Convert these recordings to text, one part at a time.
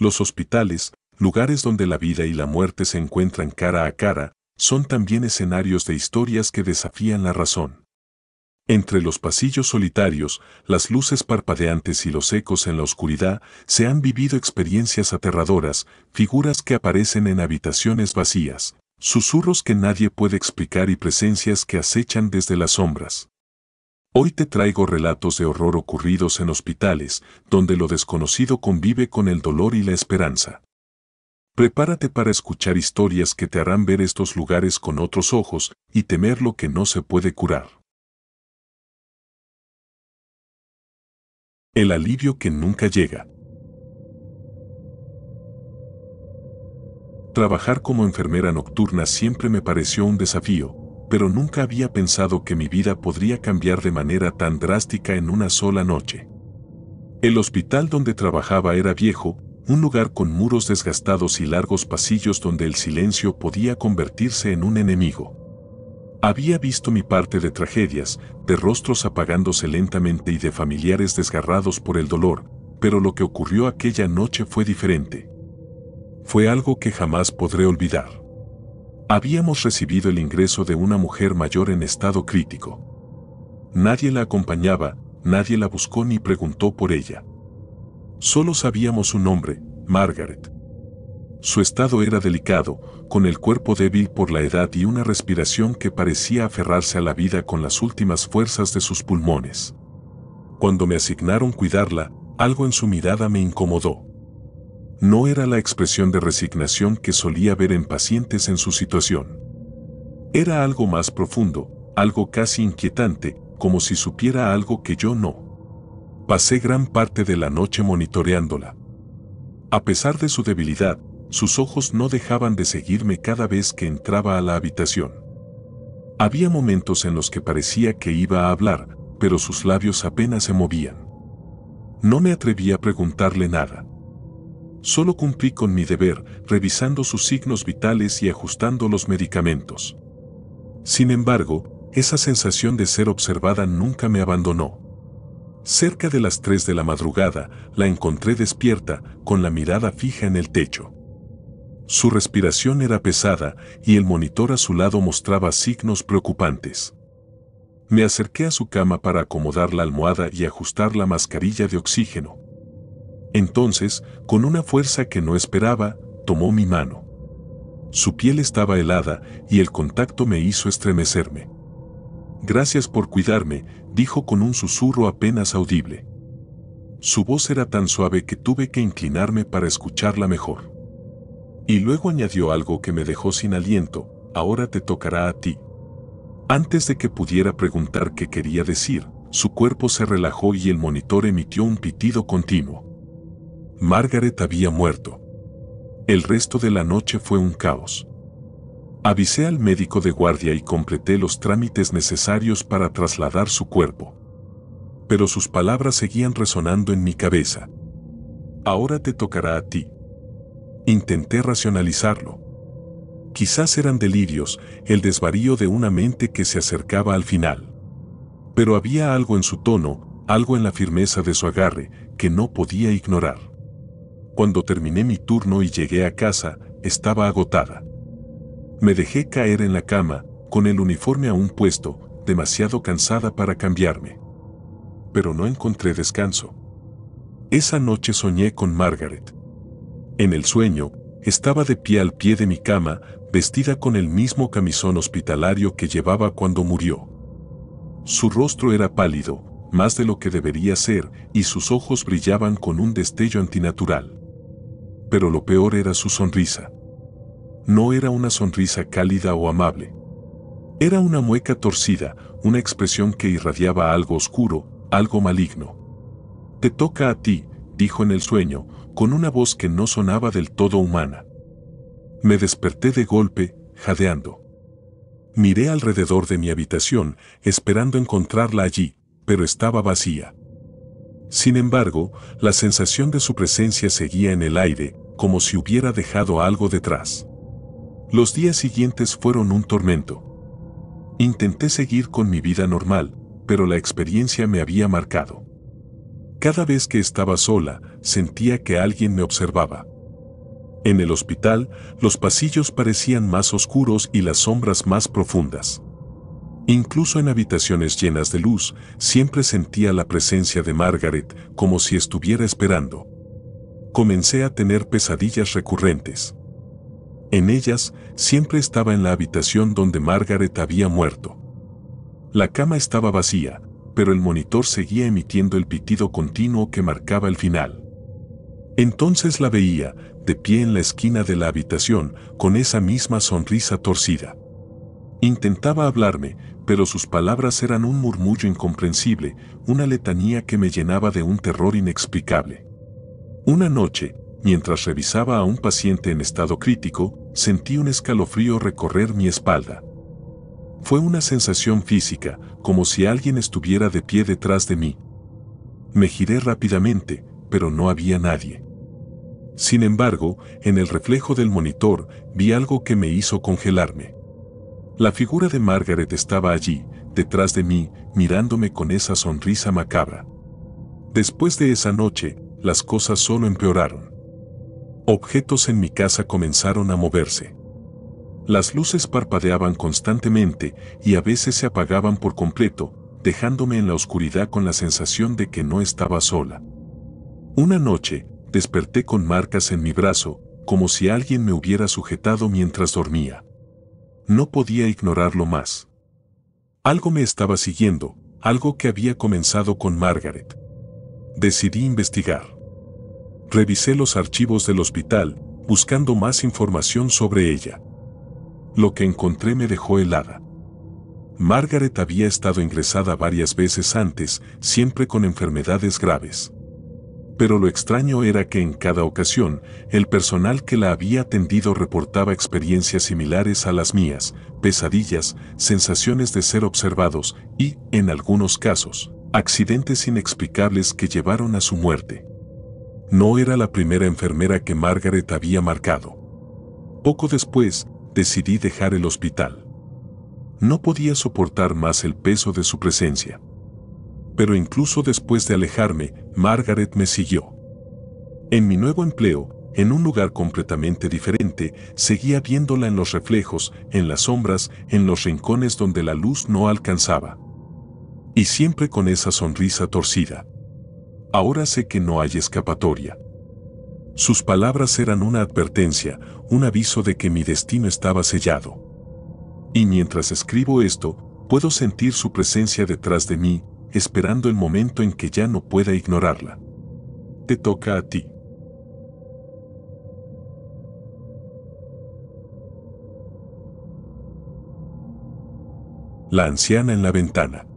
Los hospitales, lugares donde la vida y la muerte se encuentran cara a cara, son también escenarios de historias que desafían la razón. Entre los pasillos solitarios, las luces parpadeantes y los ecos en la oscuridad, se han vivido experiencias aterradoras, figuras que aparecen en habitaciones vacías, susurros que nadie puede explicar y presencias que acechan desde las sombras. Hoy te traigo relatos de horror ocurridos en hospitales, donde lo desconocido convive con el dolor y la esperanza. Prepárate para escuchar historias que te harán ver estos lugares con otros ojos y temer lo que no se puede curar. El alivio que nunca llega. Trabajar como enfermera nocturna siempre me pareció un desafío, pero nunca había pensado que mi vida podría cambiar de manera tan drástica en una sola noche. El hospital donde trabajaba era viejo, un lugar con muros desgastados y largos pasillos donde el silencio podía convertirse en un enemigo. Había visto mi parte de tragedias, de rostros apagándose lentamente y de familiares desgarrados por el dolor, pero lo que ocurrió aquella noche fue diferente. Fue algo que jamás podré olvidar. Habíamos recibido el ingreso de una mujer mayor en estado crítico. Nadie la acompañaba, nadie la buscó ni preguntó por ella. Solo sabíamos su nombre, Margaret. Su estado era delicado, con el cuerpo débil por la edad y una respiración que parecía aferrarse a la vida con las últimas fuerzas de sus pulmones. Cuando me asignaron cuidarla, algo en su mirada me incomodó. No era la expresión de resignación que solía ver en pacientes en su situación. Era algo más profundo, algo casi inquietante, como si supiera algo que yo no. Pasé gran parte de la noche monitoreándola. A pesar de su debilidad, sus ojos no dejaban de seguirme cada vez que entraba a la habitación. Había momentos en los que parecía que iba a hablar, pero sus labios apenas se movían. No me atreví a preguntarle nada. Solo cumplí con mi deber, revisando sus signos vitales y ajustando los medicamentos. Sin embargo, esa sensación de ser observada nunca me abandonó. Cerca de las 3 de la madrugada, la encontré despierta, con la mirada fija en el techo. Su respiración era pesada y el monitor a su lado mostraba signos preocupantes. Me acerqué a su cama para acomodar la almohada y ajustar la mascarilla de oxígeno. Entonces, con una fuerza que no esperaba, tomó mi mano. Su piel estaba helada y el contacto me hizo estremecerme. «Gracias por cuidarme», dijo con un susurro apenas audible. Su voz era tan suave que tuve que inclinarme para escucharla mejor. Y luego añadió algo que me dejó sin aliento: «Ahora te tocará a ti». Antes de que pudiera preguntar qué quería decir, su cuerpo se relajó y el monitor emitió un pitido continuo. Margaret había muerto. El resto de la noche fue un caos. Avisé al médico de guardia y completé los trámites necesarios para trasladar su cuerpo. Pero sus palabras seguían resonando en mi cabeza. «Ahora te tocará a ti». Intenté racionalizarlo. Quizás eran delirios, el desvarío de una mente que se acercaba al final. Pero había algo en su tono, algo en la firmeza de su agarre, que no podía ignorar. Cuando terminé mi turno y llegué a casa, estaba agotada. Me dejé caer en la cama, con el uniforme aún puesto, demasiado cansada para cambiarme. Pero no encontré descanso. Esa noche soñé con Margaret. En el sueño, estaba de pie al pie de mi cama, vestida con el mismo camisón hospitalario que llevaba cuando murió. Su rostro era pálido, más de lo que debería ser, y sus ojos brillaban con un destello antinatural. Pero lo peor era su sonrisa. No era una sonrisa cálida o amable. Era una mueca torcida, una expresión que irradiaba algo oscuro, algo maligno. «Te toca a ti», dijo en el sueño, con una voz que no sonaba del todo humana. Me desperté de golpe, jadeando. Miré alrededor de mi habitación, esperando encontrarla allí, pero estaba vacía. Sin embargo, la sensación de su presencia seguía en el aire, como si hubiera dejado algo detrás. Los días siguientes fueron un tormento. Intenté seguir con mi vida normal, pero la experiencia me había marcado. Cada vez que estaba sola, sentía que alguien me observaba. En el hospital, los pasillos parecían más oscuros y las sombras más profundas. Incluso en habitaciones llenas de luz, siempre sentía la presencia de Margaret, como si estuviera esperando. Comencé a tener pesadillas recurrentes. En ellas, siempre estaba en la habitación donde Margaret había muerto. La cama estaba vacía, pero el monitor seguía emitiendo el pitido continuo que marcaba el final. Entonces la veía, de pie en la esquina de la habitación, con esa misma sonrisa torcida. Intentaba hablarme, pero sus palabras eran un murmullo incomprensible, una letanía que me llenaba de un terror inexplicable. Una noche, mientras revisaba a un paciente en estado crítico, sentí un escalofrío recorrer mi espalda. Fue una sensación física, como si alguien estuviera de pie detrás de mí. Me giré rápidamente, pero no había nadie. Sin embargo, en el reflejo del monitor, vi algo que me hizo congelarme. La figura de Margaret estaba allí, detrás de mí, mirándome con esa sonrisa macabra. Después de esa noche, las cosas solo empeoraron. Objetos en mi casa comenzaron a moverse. Las luces parpadeaban constantemente y a veces se apagaban por completo, dejándome en la oscuridad con la sensación de que no estaba sola. Una noche, desperté con marcas en mi brazo, como si alguien me hubiera sujetado mientras dormía. No podía ignorarlo más. Algo me estaba siguiendo, algo que había comenzado con Margaret. Decidí investigar. Revisé los archivos del hospital, buscando más información sobre ella. Lo que encontré me dejó helada. Margaret había estado ingresada varias veces antes, siempre con enfermedades graves. Pero lo extraño era que en cada ocasión, el personal que la había atendido reportaba experiencias similares a las mías, pesadillas, sensaciones de ser observados y, en algunos casos, accidentes inexplicables que llevaron a su muerte. No era la primera enfermera que Margaret había marcado. Poco después, decidí dejar el hospital. No podía soportar más el peso de su presencia. Pero incluso después de alejarme, Margaret me siguió. En mi nuevo empleo, en un lugar completamente diferente, seguía viéndola en los reflejos, en las sombras, en los rincones donde la luz no alcanzaba. Y siempre con esa sonrisa torcida. Ahora sé que no hay escapatoria. Sus palabras eran una advertencia, un aviso de que mi destino estaba sellado. Y mientras escribo esto, puedo sentir su presencia detrás de mí, esperando el momento en que ya no pueda ignorarla. Te toca a ti. La anciana en la ventana.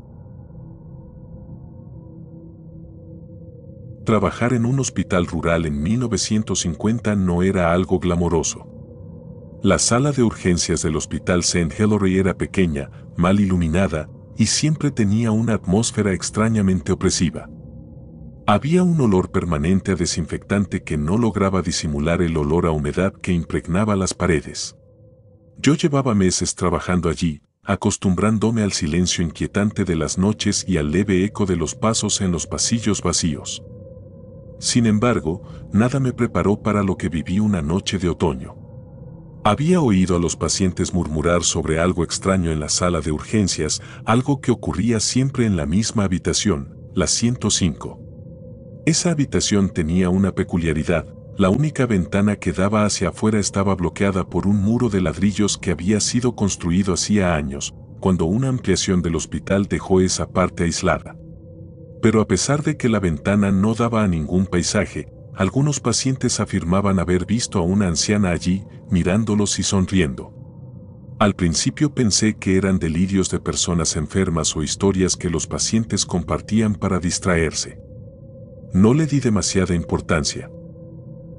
Trabajar en un hospital rural en 1950 no era algo glamoroso. La sala de urgencias del Hospital St. Hilary era pequeña, mal iluminada, y siempre tenía una atmósfera extrañamente opresiva. Había un olor permanente a desinfectante que no lograba disimular el olor a humedad que impregnaba las paredes. Yo llevaba meses trabajando allí, acostumbrándome al silencio inquietante de las noches y al leve eco de los pasos en los pasillos vacíos. Sin embargo, nada me preparó para lo que viví una noche de otoño. Había oído a los pacientes murmurar sobre algo extraño en la sala de urgencias, algo que ocurría siempre en la misma habitación, la 105. Esa habitación tenía una peculiaridad: la única ventana que daba hacia afuera estaba bloqueada por un muro de ladrillos que había sido construido hacía años, cuando una ampliación del hospital dejó esa parte aislada. Pero a pesar de que la ventana no daba a ningún paisaje, algunos pacientes afirmaban haber visto a una anciana allí, mirándolos y sonriendo. Al principio pensé que eran delirios de personas enfermas o historias que los pacientes compartían para distraerse. No le di demasiada importancia.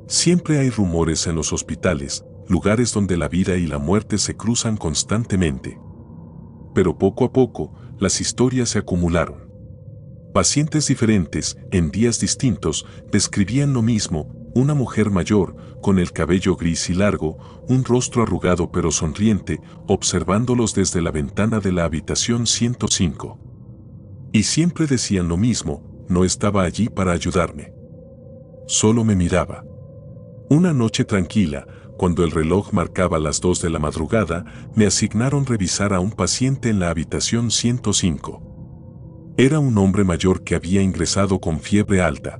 Siempre hay rumores en los hospitales, lugares donde la vida y la muerte se cruzan constantemente. Pero poco a poco, las historias se acumularon. Pacientes diferentes, en días distintos, describían lo mismo: una mujer mayor, con el cabello gris y largo, un rostro arrugado pero sonriente, observándolos desde la ventana de la habitación 105. Y siempre decían lo mismo: no estaba allí para ayudarme. Solo me miraba. Una noche tranquila, cuando el reloj marcaba las 2 de la madrugada, me asignaron revisar a un paciente en la habitación 105. Era un hombre mayor que había ingresado con fiebre alta.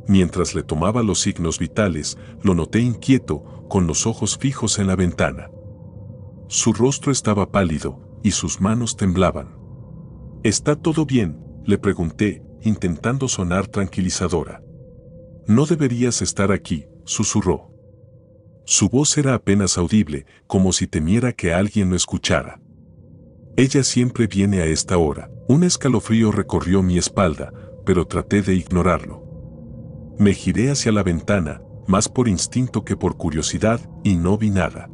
Mientras le tomaba los signos vitales, lo noté inquieto, con los ojos fijos en la ventana. Su rostro estaba pálido y sus manos temblaban. ¿Está todo bien?, le pregunté, intentando sonar tranquilizadora. No deberías estar aquí, susurró. Su voz era apenas audible, como si temiera que alguien lo escuchara. Ella siempre viene a esta hora. Un escalofrío recorrió mi espalda, pero traté de ignorarlo. Me giré hacia la ventana, más por instinto que por curiosidad, y no vi nada.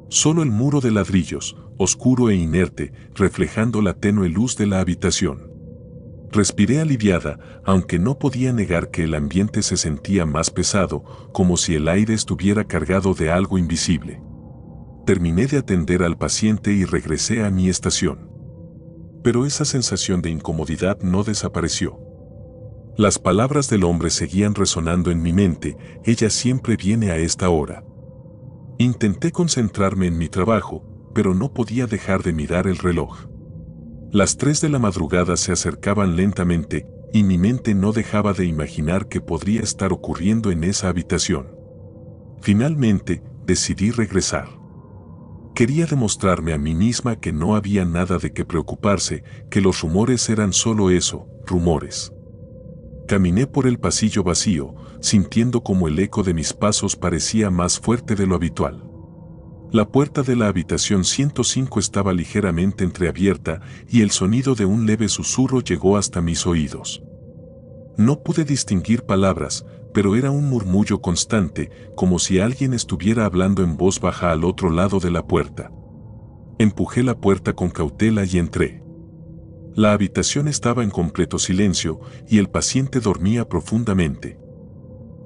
Solo el muro de ladrillos, oscuro e inerte, reflejando la tenue luz de la habitación. Respiré aliviada, aunque no podía negar que el ambiente se sentía más pesado, como si el aire estuviera cargado de algo invisible. Terminé de atender al paciente y regresé a mi estación. Pero esa sensación de incomodidad no desapareció. Las palabras del hombre seguían resonando en mi mente: ella siempre viene a esta hora. Intenté concentrarme en mi trabajo, pero no podía dejar de mirar el reloj. Las 3 de la madrugada se acercaban lentamente, y mi mente no dejaba de imaginar qué podría estar ocurriendo en esa habitación. Finalmente, decidí regresar. Quería demostrarme a mí misma que no había nada de qué preocuparse, que los rumores eran solo eso, rumores. Caminé por el pasillo vacío, sintiendo como el eco de mis pasos parecía más fuerte de lo habitual. La puerta de la habitación 105 estaba ligeramente entreabierta y el sonido de un leve susurro llegó hasta mis oídos. No pude distinguir palabras, pero era un murmullo constante, como si alguien estuviera hablando en voz baja al otro lado de la puerta. Empujé la puerta con cautela y entré. La habitación estaba en completo silencio y el paciente dormía profundamente.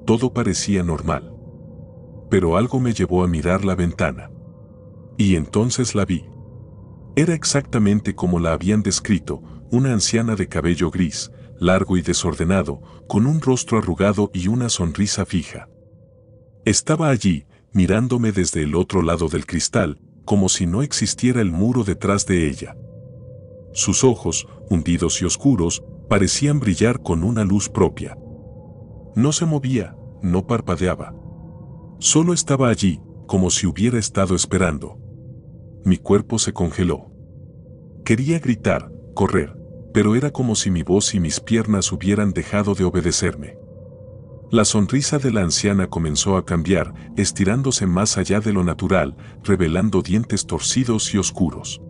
Todo parecía normal. Pero algo me llevó a mirar la ventana. Y entonces la vi. Era exactamente como la habían descrito, una anciana de cabello gris, largo y desordenado, con un rostro arrugado y una sonrisa fija. Estaba allí, mirándome desde el otro lado del cristal, como si no existiera el muro detrás de ella. Sus ojos, hundidos y oscuros, parecían brillar con una luz propia. No se movía, no parpadeaba. Solo estaba allí, como si hubiera estado esperando. Mi cuerpo se congeló. Quería gritar, correr, pero era como si mi voz y mis piernas hubieran dejado de obedecerme. La sonrisa de la anciana comenzó a cambiar, estirándose más allá de lo natural, revelando dientes torcidos y oscuros.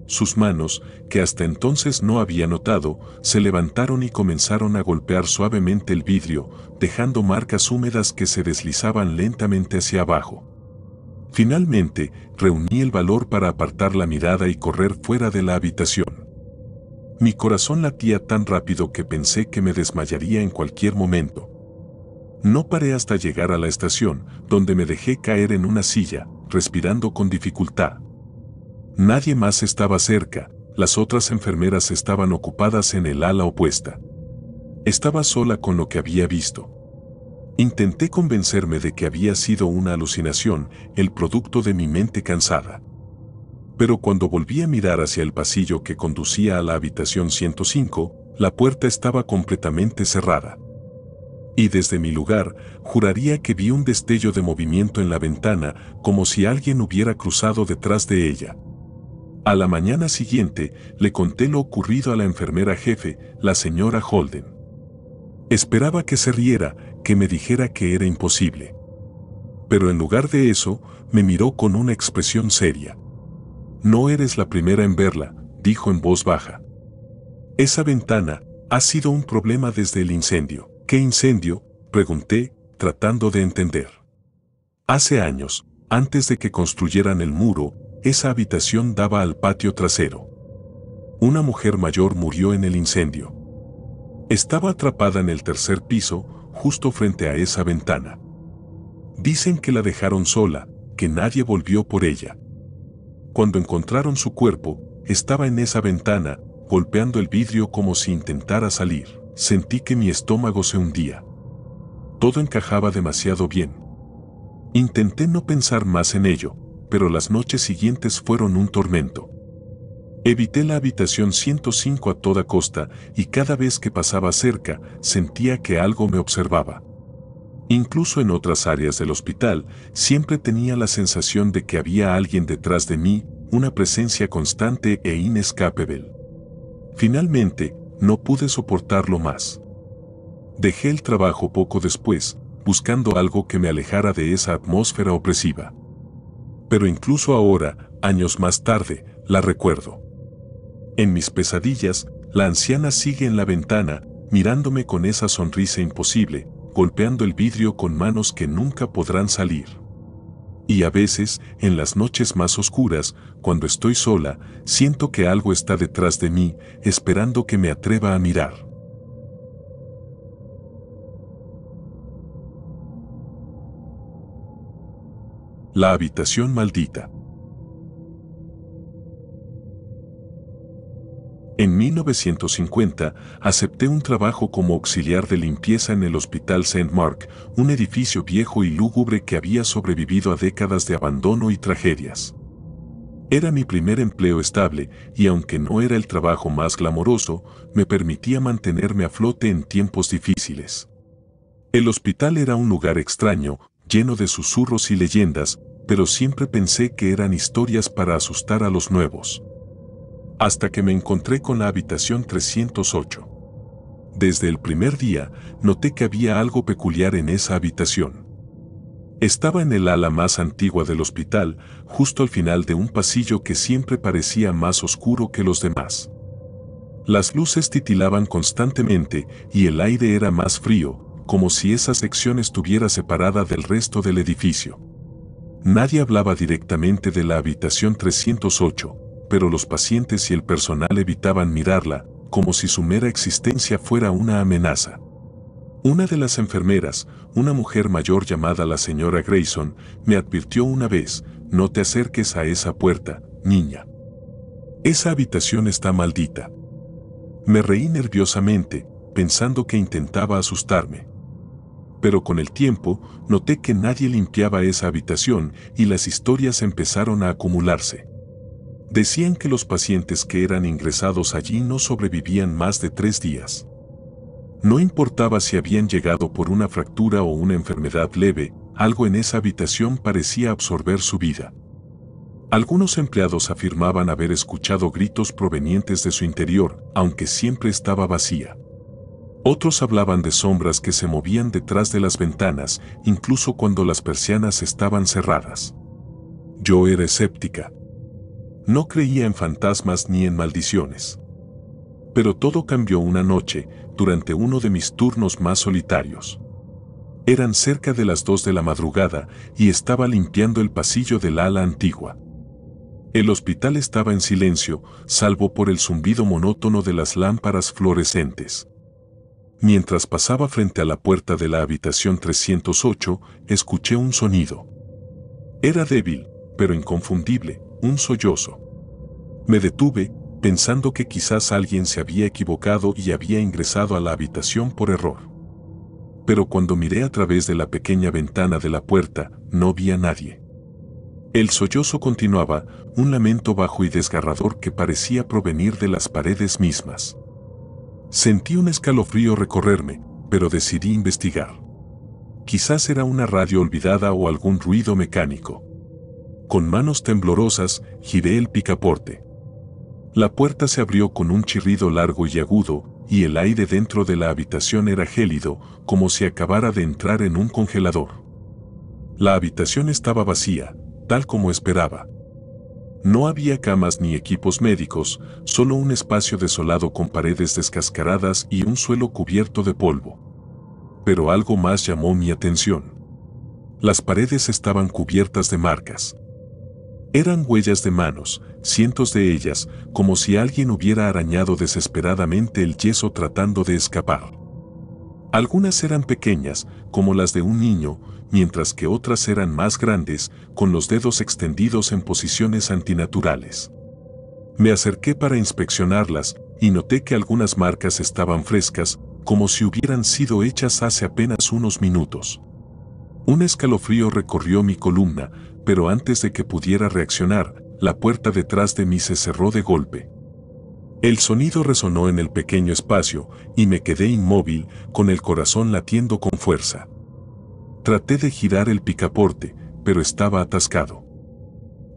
Sus manos, que hasta entonces no había notado, se levantaron y comenzaron a golpear suavemente el vidrio, dejando marcas húmedas que se deslizaban lentamente hacia abajo. Finalmente, reuní el valor para apartar la mirada y correr fuera de la habitación. Mi corazón latía tan rápido que pensé que me desmayaría en cualquier momento. No paré hasta llegar a la estación, donde me dejé caer en una silla, respirando con dificultad. Nadie más estaba cerca, las otras enfermeras estaban ocupadas en el ala opuesta. Estaba sola con lo que había visto. Intenté convencerme de que había sido una alucinación, el producto de mi mente cansada. Pero cuando volví a mirar hacia el pasillo que conducía a la habitación 105, la puerta estaba completamente cerrada. Y desde mi lugar, juraría que vi un destello de movimiento en la ventana, como si alguien hubiera cruzado detrás de ella. A la mañana siguiente, le conté lo ocurrido a la enfermera jefe, la señora Holden. Esperaba que se riera, que me dijera que era imposible. Pero en lugar de eso, me miró con una expresión seria. No eres la primera en verla, dijo en voz baja. Esa ventana ha sido un problema desde el incendio. ¿Qué incendio?, pregunté, tratando de entender. Hace años, antes de que construyeran el muro, esa habitación daba al patio trasero. Una mujer mayor murió en el incendio. Estaba atrapada en el tercer piso, justo frente a esa ventana. Dicen que la dejaron sola, que nadie volvió por ella. Cuando encontraron su cuerpo, estaba en esa ventana, golpeando el vidrio como si intentara salir. Sentí que mi estómago se hundía. Todo encajaba demasiado bien. Intenté no pensar más en ello, pero las noches siguientes fueron un tormento. Evité la habitación 105 a toda costa y cada vez que pasaba cerca sentía que algo me observaba. Incluso en otras áreas del hospital, siempre tenía la sensación de que había alguien detrás de mí, una presencia constante e inescapable. Finalmente, no pude soportarlo más. Dejé el trabajo poco después, buscando algo que me alejara de esa atmósfera opresiva. Pero incluso ahora, años más tarde, la recuerdo. En mis pesadillas, la anciana sigue en la ventana, mirándome con esa sonrisa imposible, golpeando el vidrio con manos que nunca podrán salir. Y a veces, en las noches más oscuras, cuando estoy sola, siento que algo está detrás de mí, esperando que me atreva a mirar. La habitación maldita. En 1950, acepté un trabajo como auxiliar de limpieza en el Hospital St. Mark, un edificio viejo y lúgubre que había sobrevivido a décadas de abandono y tragedias. Era mi primer empleo estable y aunque no era el trabajo más glamoroso, me permitía mantenerme a flote en tiempos difíciles. El hospital era un lugar extraño, lleno de susurros y leyendas, pero siempre pensé que eran historias para asustar a los nuevos. Hasta que me encontré con la habitación 308. Desde el primer día, noté que había algo peculiar en esa habitación. Estaba en el ala más antigua del hospital, justo al final de un pasillo que siempre parecía más oscuro que los demás. Las luces titilaban constantemente y el aire era más frío, como si esa sección estuviera separada del resto del edificio. Nadie hablaba directamente de la habitación 308, pero los pacientes y el personal evitaban mirarla, como si su mera existencia fuera una amenaza. Una de las enfermeras, una mujer mayor llamada la señora Grayson, me advirtió una vez: no te acerques a esa puerta, niña. Esa habitación está maldita. Me reí nerviosamente, pensando que intentaba asustarme. Pero con el tiempo, noté que nadie limpiaba esa habitación y las historias empezaron a acumularse. Decían que los pacientes que eran ingresados allí no sobrevivían más de 3 días. No importaba si habían llegado por una fractura o una enfermedad leve, algo en esa habitación parecía absorber su vida. Algunos empleados afirmaban haber escuchado gritos provenientes de su interior, aunque siempre estaba vacía. Otros hablaban de sombras que se movían detrás de las ventanas, incluso cuando las persianas estaban cerradas. Yo era escéptica. No creía en fantasmas ni en maldiciones. Pero todo cambió una noche, durante uno de mis turnos más solitarios. Eran cerca de las 2 de la madrugada y estaba limpiando el pasillo del ala antigua. El hospital estaba en silencio, salvo por el zumbido monótono de las lámparas fluorescentes. Mientras pasaba frente a la puerta de la habitación 308, escuché un sonido. Era débil, pero inconfundible, un sollozo. Me detuve, pensando que quizás alguien se había equivocado y había ingresado a la habitación por error. Pero cuando miré a través de la pequeña ventana de la puerta, no vi a nadie. El sollozo continuaba, un lamento bajo y desgarrador que parecía provenir de las paredes mismas. Sentí un escalofrío recorrerme, pero decidí investigar. Quizás era una radio olvidada o algún ruido mecánico. Con manos temblorosas, giré el picaporte. La puerta se abrió con un chirrido largo y agudo, y el aire dentro de la habitación era gélido, como si acabara de entrar en un congelador. La habitación estaba vacía, tal como esperaba. No había camas ni equipos médicos, solo un espacio desolado con paredes descascaradas y un suelo cubierto de polvo. Pero algo más llamó mi atención. Las paredes estaban cubiertas de marcas. Eran huellas de manos, cientos de ellas, como si alguien hubiera arañado desesperadamente el yeso tratando de escapar. Algunas eran pequeñas, como las de un niño, mientras que otras eran más grandes, con los dedos extendidos en posiciones antinaturales. Me acerqué para inspeccionarlas, y noté que algunas marcas estaban frescas, como si hubieran sido hechas hace apenas unos minutos. Un escalofrío recorrió mi columna, pero antes de que pudiera reaccionar, la puerta detrás de mí se cerró de golpe. El sonido resonó en el pequeño espacio y me quedé inmóvil, con el corazón latiendo con fuerza. Traté de girar el picaporte, pero estaba atascado.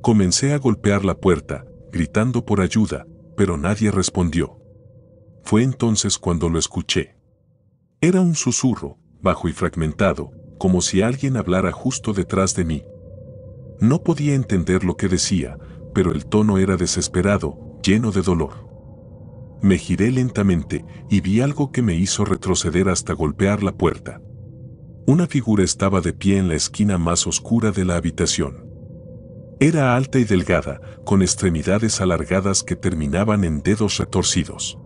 Comencé a golpear la puerta, gritando por ayuda, pero nadie respondió. Fue entonces cuando lo escuché. Era un susurro, bajo y fragmentado, como si alguien hablara justo detrás de mí. No podía entender lo que decía, pero el tono era desesperado, lleno de dolor. Me giré lentamente y vi algo que me hizo retroceder hasta golpear la puerta. Una figura estaba de pie en la esquina más oscura de la habitación. Era alta y delgada, con extremidades alargadas que terminaban en dedos retorcidos.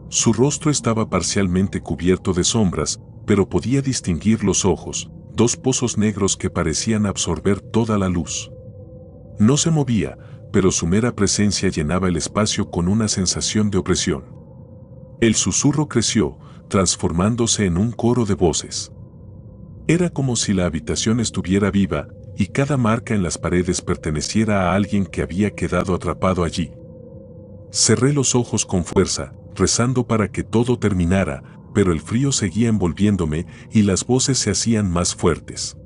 Su rostro estaba parcialmente cubierto de sombras, pero podía distinguir los ojos, dos pozos negros que parecían absorber toda la luz. No se movía, pero su mera presencia llenaba el espacio con una sensación de opresión. El susurro creció, transformándose en un coro de voces. Era como si la habitación estuviera viva, y cada marca en las paredes perteneciera a alguien que había quedado atrapado allí. Cerré los ojos con fuerza, rezando para que todo terminara, pero el frío seguía envolviéndome y las voces se hacían más fuertes.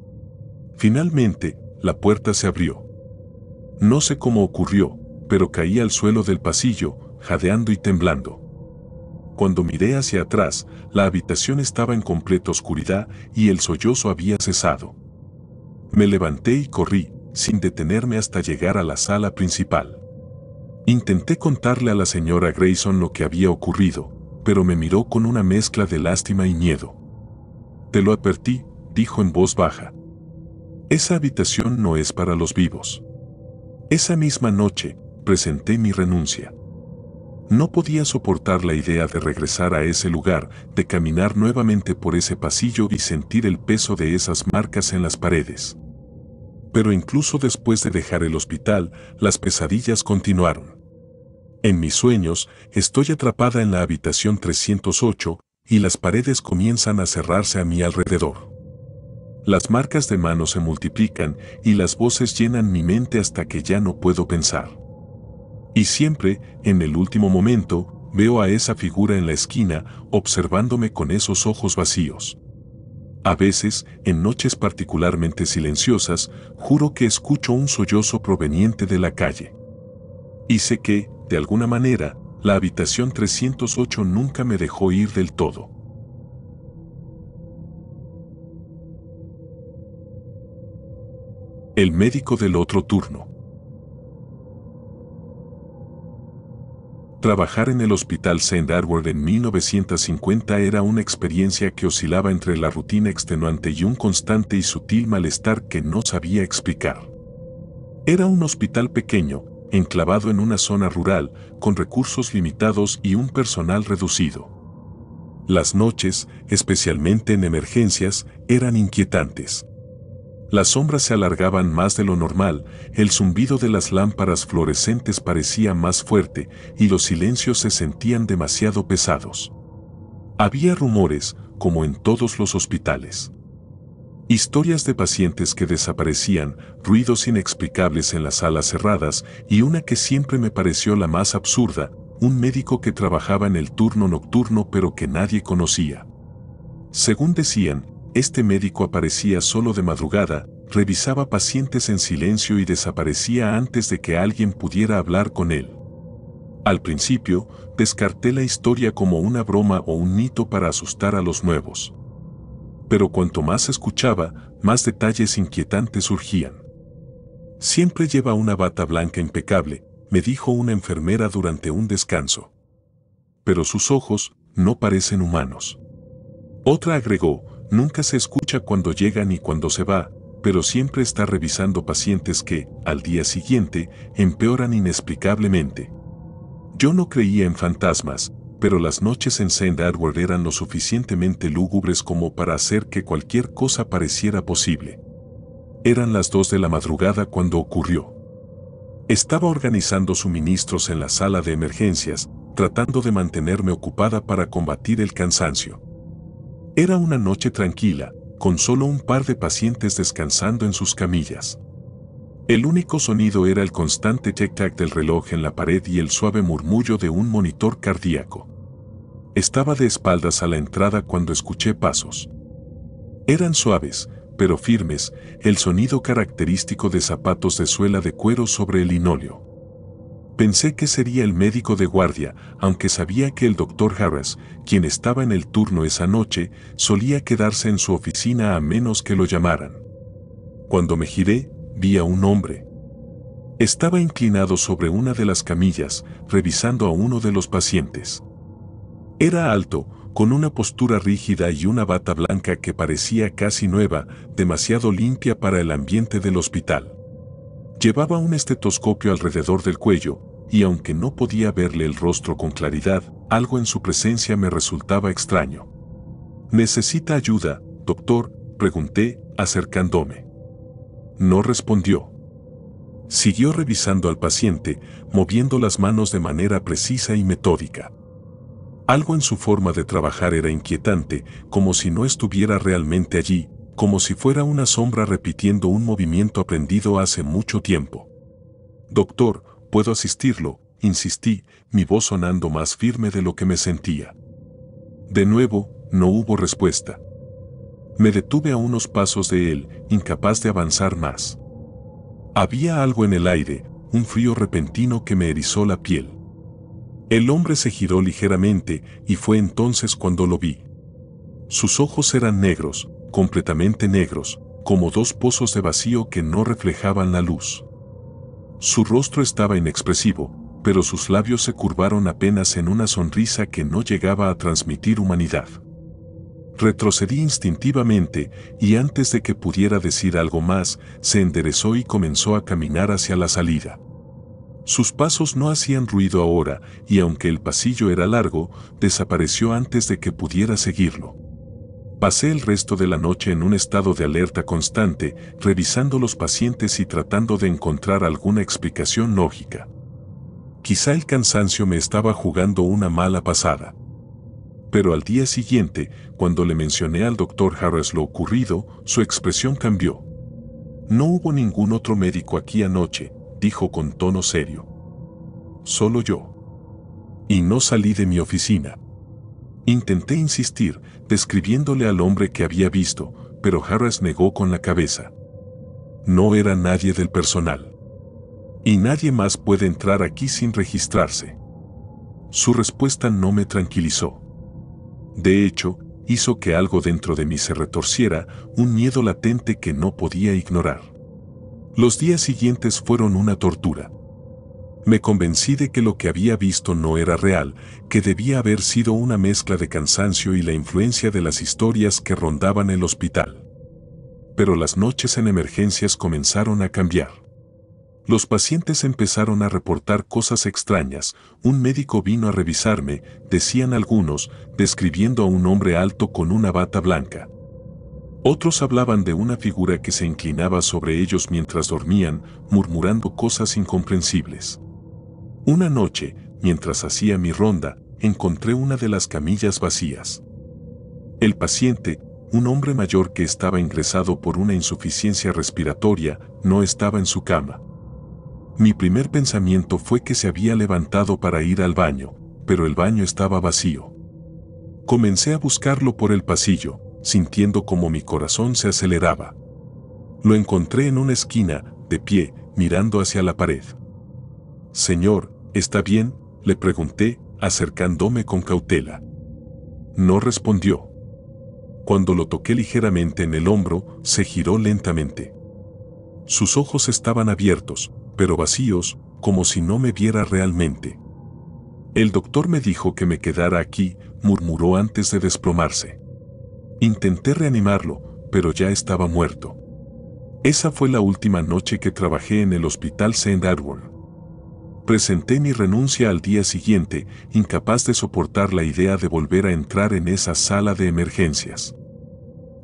Finalmente, la puerta se abrió. No sé cómo ocurrió, pero caí al suelo del pasillo, jadeando y temblando. Cuando miré hacia atrás, la habitación estaba en completa oscuridad y el sollozo había cesado. Me levanté y corrí, sin detenerme hasta llegar a la sala principal. Intenté contarle a la señora Grayson lo que había ocurrido, pero me miró con una mezcla de lástima y miedo. «Te lo advertí», dijo en voz baja. «Esa habitación no es para los vivos». Esa misma noche, presenté mi renuncia. No podía soportar la idea de regresar a ese lugar, de caminar nuevamente por ese pasillo y sentir el peso de esas marcas en las paredes. Pero incluso después de dejar el hospital, las pesadillas continuaron. En mis sueños, estoy atrapada en la habitación 308 y las paredes comienzan a cerrarse a mi alrededor. Las marcas de manos se multiplican y las voces llenan mi mente hasta que ya no puedo pensar. Y siempre, en el último momento, veo a esa figura en la esquina, observándome con esos ojos vacíos. A veces, en noches particularmente silenciosas, juro que escucho un sollozo proveniente de la calle. Y sé que, de alguna manera, la habitación 308 nunca me dejó ir del todo. El médico del otro turno. Trabajar en el Hospital St. Edward en 1950 era una experiencia que oscilaba entre la rutina extenuante y un constante y sutil malestar que no sabía explicar. Era un hospital pequeño, enclavado en una zona rural, con recursos limitados y un personal reducido. Las noches, especialmente en emergencias, eran inquietantes. Las sombras se alargaban más de lo normal, el zumbido de las lámparas fluorescentes parecía más fuerte y los silencios se sentían demasiado pesados. Había rumores, como en todos los hospitales. Historias de pacientes que desaparecían, ruidos inexplicables en las salas cerradas y una que siempre me pareció la más absurda, un médico que trabajaba en el turno nocturno pero que nadie conocía. Según decían, este médico aparecía solo de madrugada, revisaba pacientes en silencio y desaparecía antes de que alguien pudiera hablar con él. Al principio, descarté la historia como una broma o un mito para asustar a los nuevos. Pero cuanto más escuchaba, más detalles inquietantes surgían. «Siempre lleva una bata blanca impecable», me dijo una enfermera durante un descanso. «Pero sus ojos no parecen humanos». Otra agregó: «Nunca se escucha cuando llega ni cuando se va, pero siempre está revisando pacientes que, al día siguiente, empeoran inexplicablemente». Yo no creía en fantasmas, pero las noches en St. Edward eran lo suficientemente lúgubres como para hacer que cualquier cosa pareciera posible. Eran las 2 de la madrugada cuando ocurrió. Estaba organizando suministros en la sala de emergencias, tratando de mantenerme ocupada para combatir el cansancio. Era una noche tranquila, con solo un par de pacientes descansando en sus camillas. El único sonido era el constante tic-tac del reloj en la pared y el suave murmullo de un monitor cardíaco. Estaba de espaldas a la entrada cuando escuché pasos. Eran suaves, pero firmes, el sonido característico de zapatos de suela de cuero sobre el linóleo. Pensé que sería el médico de guardia, aunque sabía que el Dr. Harris, quien estaba en el turno esa noche, solía quedarse en su oficina a menos que lo llamaran. Cuando me giré, vi a un hombre. Estaba inclinado sobre una de las camillas, revisando a uno de los pacientes. Era alto, con una postura rígida y una bata blanca que parecía casi nueva, demasiado limpia para el ambiente del hospital. Llevaba un estetoscopio alrededor del cuello, y aunque no podía verle el rostro con claridad, algo en su presencia me resultaba extraño. ¿Necesita ayuda, doctor?, pregunté, acercándome. No respondió. Siguió revisando al paciente, moviendo las manos de manera precisa y metódica. Algo en su forma de trabajar era inquietante, como si no estuviera realmente allí, como si fuera una sombra repitiendo un movimiento aprendido hace mucho tiempo. Doctor, ¿puedo asistirlo?, insistí, mi voz sonando más firme de lo que me sentía. De nuevo, no hubo respuesta. Me detuve a unos pasos de él, incapaz de avanzar más. Había algo en el aire, un frío repentino que me erizó la piel. El hombre se giró ligeramente y fue entonces cuando lo vi. Sus ojos eran negros, completamente negros, como dos pozos de vacío que no reflejaban la luz. Su rostro estaba inexpresivo, pero sus labios se curvaron apenas en una sonrisa que no llegaba a transmitir humanidad. Retrocedí instintivamente y antes de que pudiera decir algo más, se enderezó y comenzó a caminar hacia la salida. Sus pasos no hacían ruido ahora, y aunque el pasillo era largo, desapareció antes de que pudiera seguirlo. Pasé el resto de la noche en un estado de alerta constante, revisando los pacientes y tratando de encontrar alguna explicación lógica. Quizá el cansancio me estaba jugando una mala pasada. Pero al día siguiente, cuando le mencioné al Dr. Harris lo ocurrido, su expresión cambió. No hubo ningún otro médico aquí anoche, dijo con tono serio. Solo yo. Y no salí de mi oficina. Intenté insistir, describiéndole al hombre que había visto, pero Harris negó con la cabeza. No era nadie del personal. Y nadie más puede entrar aquí sin registrarse. Su respuesta no me tranquilizó. De hecho, hizo que algo dentro de mí se retorciera, un miedo latente que no podía ignorar. Los días siguientes fueron una tortura. Me convencí de que lo que había visto no era real, que debía haber sido una mezcla de cansancio y la influencia de las historias que rondaban el hospital. Pero las noches en emergencias comenzaron a cambiar. Los pacientes empezaron a reportar cosas extrañas, un médico vino a revisarme, decían algunos, describiendo a un hombre alto con una bata blanca. Otros hablaban de una figura que se inclinaba sobre ellos mientras dormían, murmurando cosas incomprensibles. Una noche, mientras hacía mi ronda, encontré una de las camillas vacías. El paciente, un hombre mayor que estaba ingresado por una insuficiencia respiratoria, no estaba en su cama. Mi primer pensamiento fue que se había levantado para ir al baño, pero el baño estaba vacío. Comencé a buscarlo por el pasillo, sintiendo como mi corazón se aceleraba. Lo encontré en una esquina, de pie, mirando hacia la pared. «Señor, ¿está bien?», le pregunté, acercándome con cautela. No respondió. Cuando lo toqué ligeramente en el hombro, se giró lentamente. Sus ojos estaban abiertos, pero vacíos, como si no me viera realmente. «El doctor me dijo que me quedara aquí», murmuró antes de desplomarse. Intenté reanimarlo, pero ya estaba muerto. Esa fue la última noche que trabajé en el Hospital St. Edward. Presenté mi renuncia al día siguiente, incapaz de soportar la idea de volver a entrar en esa sala de emergencias.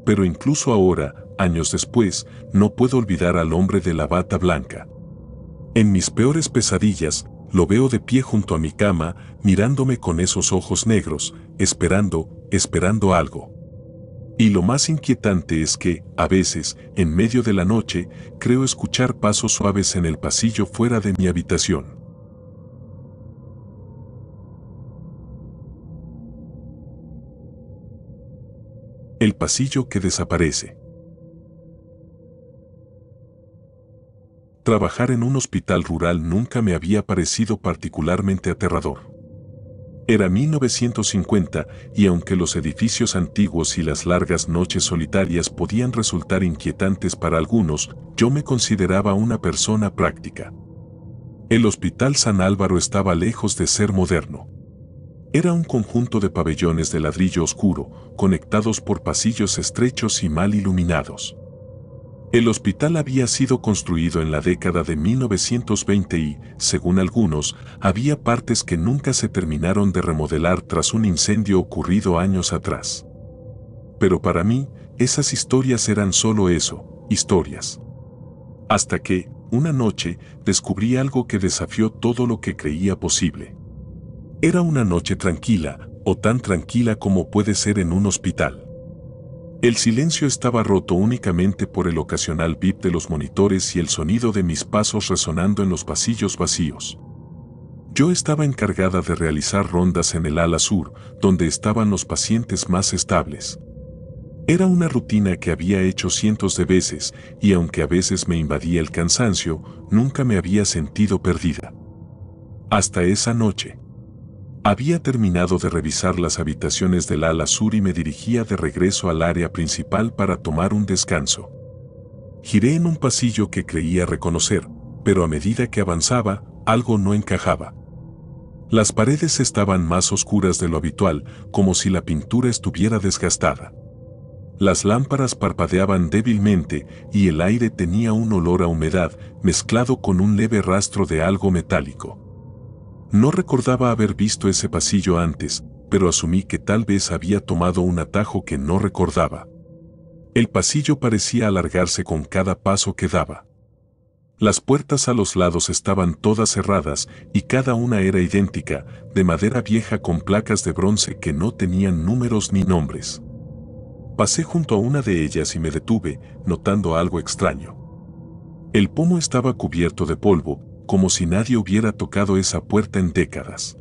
Pero incluso ahora, años después, no puedo olvidar al hombre de la bata blanca. En mis peores pesadillas, Lo veo de pie junto a mi cama, mirándome con esos ojos negros, esperando algo. Y lo más inquietante es que, a veces, en medio de la noche, creo escuchar pasos suaves en el pasillo fuera de mi habitación. El pasillo que desaparece. Trabajar en un hospital rural nunca me había parecido particularmente aterrador. Era 1950 y aunque los edificios antiguos y las largas noches solitarias podían resultar inquietantes para algunos, yo me consideraba una persona práctica. El Hospital San Álvaro estaba lejos de ser moderno. Era un conjunto de pabellones de ladrillo oscuro, conectados por pasillos estrechos y mal iluminados. El hospital había sido construido en la década de 1920 y, según algunos, había partes que nunca se terminaron de remodelar tras un incendio ocurrido años atrás. Pero para mí, esas historias eran solo eso, historias. Hasta que, una noche, descubrí algo que desafió todo lo que creía posible. Era una noche tranquila, o tan tranquila como puede ser en un hospital. El silencio estaba roto únicamente por el ocasional bip de los monitores y el sonido de mis pasos resonando en los pasillos vacíos. Yo estaba encargada de realizar rondas en el ala sur, donde estaban los pacientes más estables. Era una rutina que había hecho cientos de veces, y aunque a veces me invadía el cansancio, nunca me había sentido perdida. Hasta esa noche. Había terminado de revisar las habitaciones del ala sur y me dirigía de regreso al área principal para tomar un descanso. Giré en un pasillo que creía reconocer, pero a medida que avanzaba, algo no encajaba. Las paredes estaban más oscuras de lo habitual, como si la pintura estuviera desgastada. Las lámparas parpadeaban débilmente y el aire tenía un olor a humedad mezclado con un leve rastro de algo metálico. No recordaba haber visto ese pasillo antes, pero asumí que tal vez había tomado un atajo que no recordaba. El pasillo parecía alargarse con cada paso que daba. Las puertas a los lados estaban todas cerradas y cada una era idéntica, de madera vieja con placas de bronce que no tenían números ni nombres. Pasé junto a una de ellas y me detuve, notando algo extraño. El pomo estaba cubierto de polvo, como si nadie hubiera tocado esa puerta en décadas.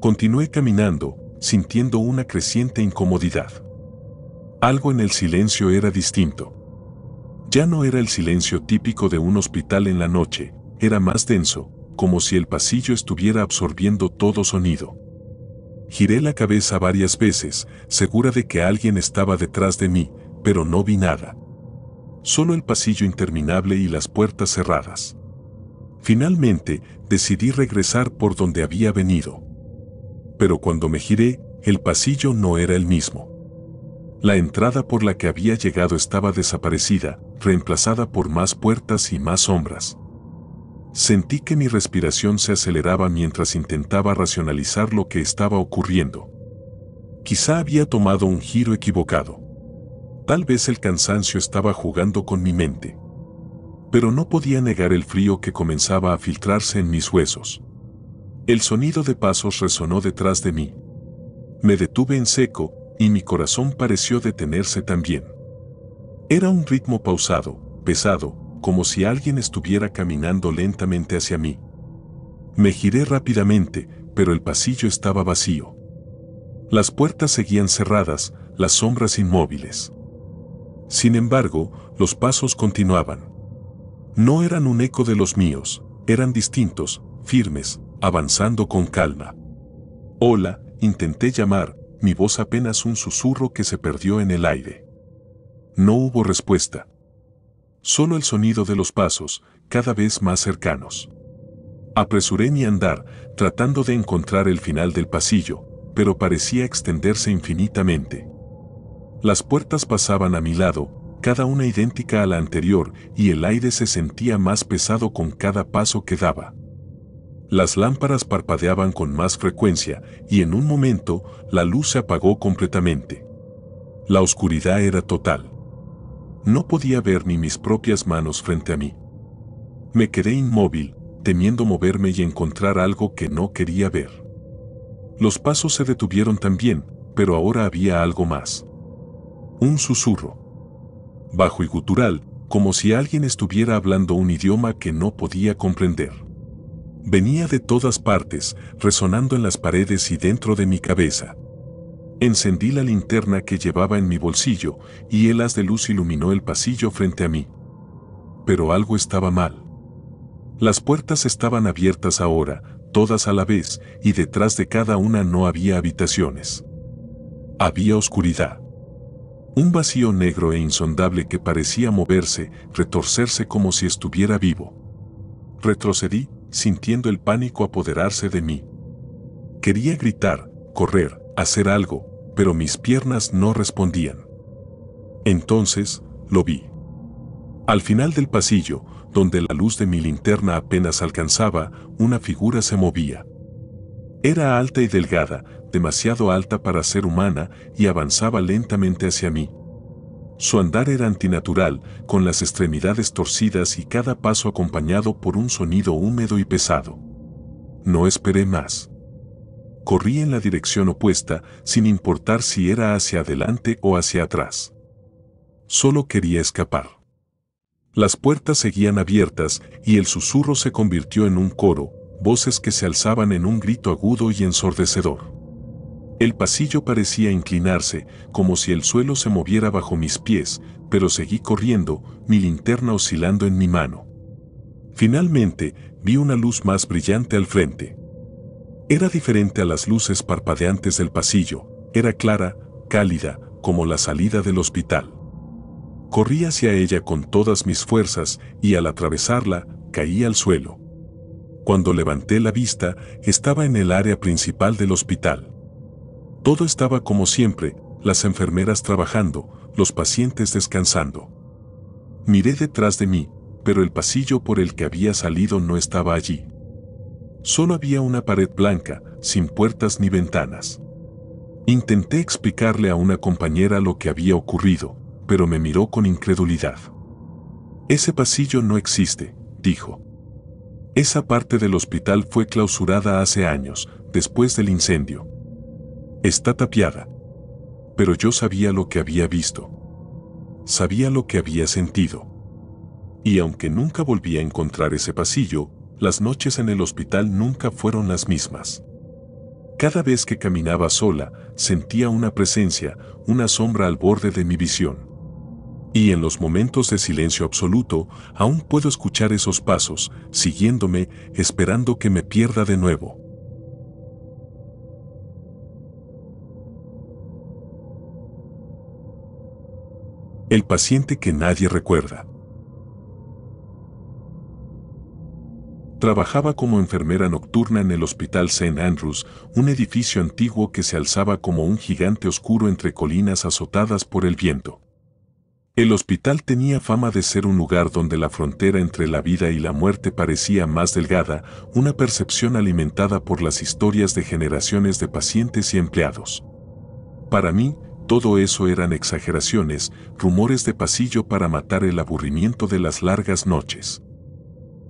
Continué caminando, sintiendo una creciente incomodidad. Algo en el silencio era distinto. Ya no era el silencio típico de un hospital en la noche, era más denso, como si el pasillo estuviera absorbiendo todo sonido. Giré la cabeza varias veces, segura de que alguien estaba detrás de mí, pero no vi nada. Solo el pasillo interminable y las puertas cerradas. Finalmente, decidí regresar por donde había venido. Pero cuando me giré, el pasillo no era el mismo. La entrada por la que había llegado estaba desaparecida, reemplazada por más puertas y más sombras. Sentí que mi respiración se aceleraba mientras intentaba racionalizar lo que estaba ocurriendo. Quizá había tomado un giro equivocado. Tal vez el cansancio estaba jugando con mi mente. Pero no podía negar el frío que comenzaba a filtrarse en mis huesos. El sonido de pasos resonó detrás de mí. Me detuve en seco, y mi corazón pareció detenerse también. Era un ritmo pausado, pesado, como si alguien estuviera caminando lentamente hacia mí. Me giré rápidamente, pero el pasillo estaba vacío. Las puertas seguían cerradas, las sombras inmóviles. Sin embargo, los pasos continuaban. No eran un eco de los míos, eran distintos, firmes, avanzando con calma. Hola, intenté llamar, mi voz apenas un susurro que se perdió en el aire. No hubo respuesta. Solo el sonido de los pasos, cada vez más cercanos. Apresuré mi andar, tratando de encontrar el final del pasillo, pero parecía extenderse infinitamente. Las puertas pasaban a mi lado, cada una idéntica a la anterior, y el aire se sentía más pesado con cada paso que daba. Las lámparas parpadeaban con más frecuencia, y en un momento, la luz se apagó completamente. La oscuridad era total. No podía ver ni mis propias manos frente a mí. Me quedé inmóvil, temiendo moverme y encontrar algo que no quería ver. Los pasos se detuvieron también, pero ahora había algo más. Un susurro. Bajo y gutural, como si alguien estuviera hablando un idioma que no podía comprender. Venía de todas partes, resonando en las paredes y dentro de mi cabeza. Encendí la linterna que llevaba en mi bolsillo y el haz de luz iluminó el pasillo frente a mí. Pero algo estaba mal. Las puertas estaban abiertas ahora, todas a la vez, y detrás de cada una no había habitaciones. Había oscuridad. Un vacío negro e insondable que parecía moverse, retorcerse como si estuviera vivo. Retrocedí, sintiendo el pánico apoderarse de mí. Quería gritar, correr, hacer algo, pero mis piernas no respondían. Entonces, lo vi. Al final del pasillo, donde la luz de mi linterna apenas alcanzaba, una figura se movía. Era alta y delgada, demasiado alta para ser humana, y avanzaba lentamente hacia mí. Su andar era antinatural, con las extremidades torcidas y cada paso acompañado por un sonido húmedo y pesado. No esperé más. Corrí en la dirección opuesta, sin importar si era hacia adelante o hacia atrás. Solo quería escapar. Las puertas seguían abiertas y el susurro se convirtió en un coro, voces que se alzaban en un grito agudo y ensordecedor. El pasillo parecía inclinarse, como si el suelo se moviera bajo mis pies, pero seguí corriendo, mi linterna oscilando en mi mano. Finalmente, vi una luz más brillante al frente. Era diferente a las luces parpadeantes del pasillo, era clara, cálida, como la salida del hospital. Corrí hacia ella con todas mis fuerzas y al atravesarla, caí al suelo. Cuando levanté la vista, estaba en el área principal del hospital. Todo estaba como siempre, las enfermeras trabajando, los pacientes descansando. Miré detrás de mí, pero el pasillo por el que había salido no estaba allí. Solo había una pared blanca, sin puertas ni ventanas. Intenté explicarle a una compañera lo que había ocurrido, pero me miró con incredulidad. Ese pasillo no existe, dijo. Esa parte del hospital fue clausurada hace años, después del incendio. Está tapiada. Pero yo sabía lo que había visto. Sabía lo que había sentido. Y aunque nunca volví a encontrar ese pasillo, las noches en el hospital nunca fueron las mismas. Cada vez que caminaba sola, sentía una presencia, una sombra al borde de mi visión. Y en los momentos de silencio absoluto, aún puedo escuchar esos pasos, siguiéndome, esperando que me pierda de nuevo. El paciente que nadie recuerda. Trabajaba como enfermera nocturna en el Hospital St. Andrews, un edificio antiguo que se alzaba como un gigante oscuro entre colinas azotadas por el viento. El hospital tenía fama de ser un lugar donde la frontera entre la vida y la muerte parecía más delgada, una percepción alimentada por las historias de generaciones de pacientes y empleados. Para mí, todo eso eran exageraciones, rumores de pasillo para matar el aburrimiento de las largas noches.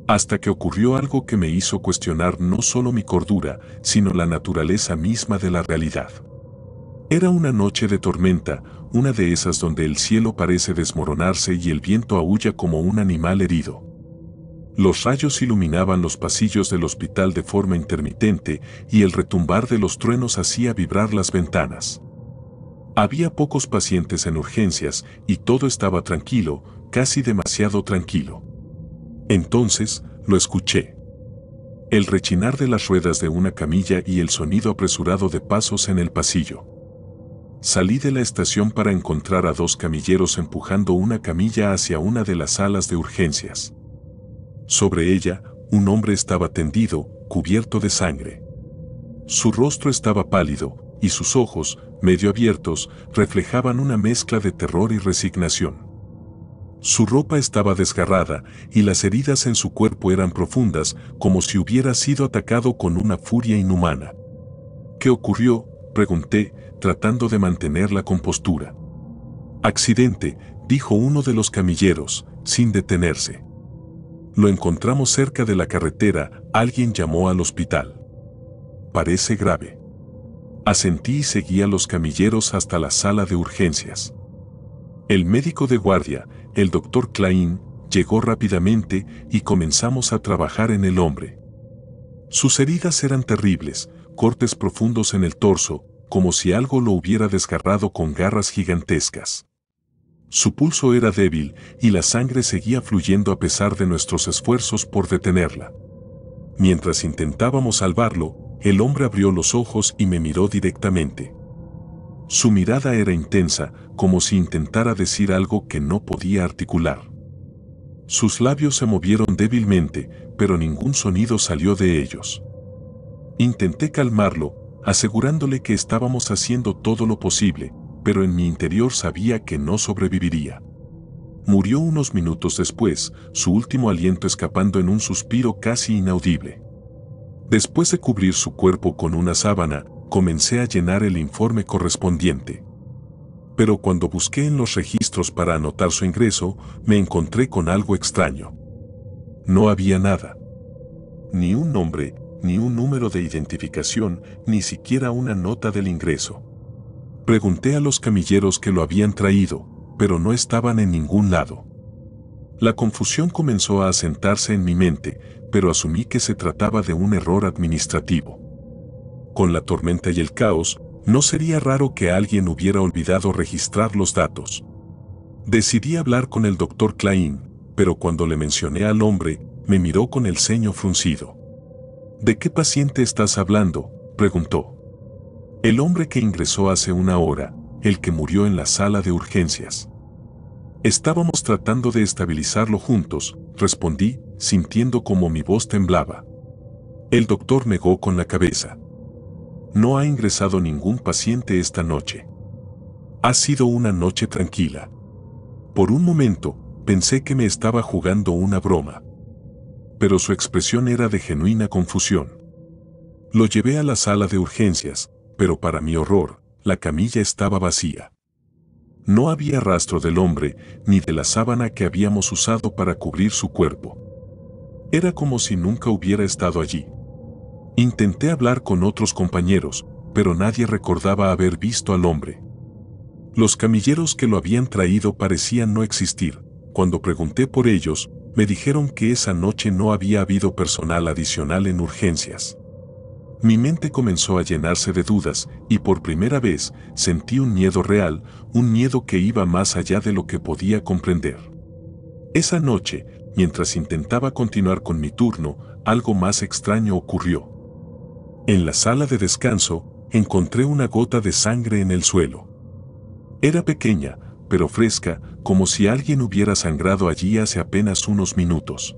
Hasta que ocurrió algo que me hizo cuestionar no solo mi cordura, sino la naturaleza misma de la realidad. Era una noche de tormenta, una de esas donde el cielo parece desmoronarse y el viento aúlla como un animal herido. Los rayos iluminaban los pasillos del hospital de forma intermitente y el retumbar de los truenos hacía vibrar las ventanas. Había pocos pacientes en urgencias y todo estaba tranquilo, casi demasiado tranquilo. Entonces, lo escuché. El rechinar de las ruedas de una camilla y el sonido apresurado de pasos en el pasillo. Salí de la estación para encontrar a dos camilleros empujando una camilla hacia una de las salas de urgencias. Sobre ella, un hombre estaba tendido, cubierto de sangre. Su rostro estaba pálido, y sus ojos, medio abiertos, reflejaban una mezcla de terror y resignación. Su ropa estaba desgarrada, y las heridas en su cuerpo eran profundas, como si hubiera sido atacado con una furia inhumana. ¿Qué ocurrió?, pregunté, tratando de mantener la compostura. Accidente, dijo uno de los camilleros, sin detenerse. Lo encontramos cerca de la carretera, alguien llamó al hospital. Parece grave. Asentí y seguí a los camilleros hasta la sala de urgencias. El médico de guardia, el doctor Klein, llegó rápidamente y comenzamos a trabajar en el hombre. Sus heridas eran terribles, cortes profundos en el torso, como si algo lo hubiera desgarrado con garras gigantescas. Su pulso era débil y la sangre seguía fluyendo a pesar de nuestros esfuerzos por detenerla. Mientras intentábamos salvarlo, el hombre abrió los ojos y me miró directamente. Su mirada era intensa, como si intentara decir algo que no podía articular. Sus labios se movieron débilmente, pero ningún sonido salió de ellos. Intenté calmarlo, asegurándole que estábamos haciendo todo lo posible, pero en mi interior sabía que no sobreviviría. Murió unos minutos después, su último aliento escapando en un suspiro casi inaudible. Después de cubrir su cuerpo con una sábana, comencé a llenar el informe correspondiente. Pero cuando busqué en los registros para anotar su ingreso, me encontré con algo extraño. No había nada. Ni un nombre, ni un número de identificación, ni siquiera una nota del ingreso. Pregunté a los camilleros que lo habían traído, pero no estaban en ningún lado. La confusión comenzó a asentarse en mi mente, pero asumí que se trataba de un error administrativo. Con la tormenta y el caos, no sería raro que alguien hubiera olvidado registrar los datos. Decidí hablar con el doctor Klein, pero cuando le mencioné al hombre, me miró con el ceño fruncido. ¿De qué paciente estás hablando?, preguntó. El hombre que ingresó hace una hora, el que murió en la sala de urgencias. Estábamos tratando de estabilizarlo juntos, respondí, sintiendo como mi voz temblaba. El doctor negó con la cabeza. No ha ingresado ningún paciente esta noche. Ha sido una noche tranquila. Por un momento, pensé que me estaba jugando una broma. Pero su expresión era de genuina confusión. Lo llevé a la sala de urgencias, pero para mi horror, la camilla estaba vacía. No había rastro del hombre, ni de la sábana que habíamos usado para cubrir su cuerpo. Era como si nunca hubiera estado allí. Intenté hablar con otros compañeros, pero nadie recordaba haber visto al hombre. Los camilleros que lo habían traído parecían no existir. Cuando pregunté por ellos, me dijeron que esa noche no había habido personal adicional en urgencias. Mi mente comenzó a llenarse de dudas y por primera vez sentí un miedo real, un miedo que iba más allá de lo que podía comprender. Esa noche, mientras intentaba continuar con mi turno, algo más extraño ocurrió. En la sala de descanso, encontré una gota de sangre en el suelo. Era pequeña, pero fresca, como si alguien hubiera sangrado allí hace apenas unos minutos.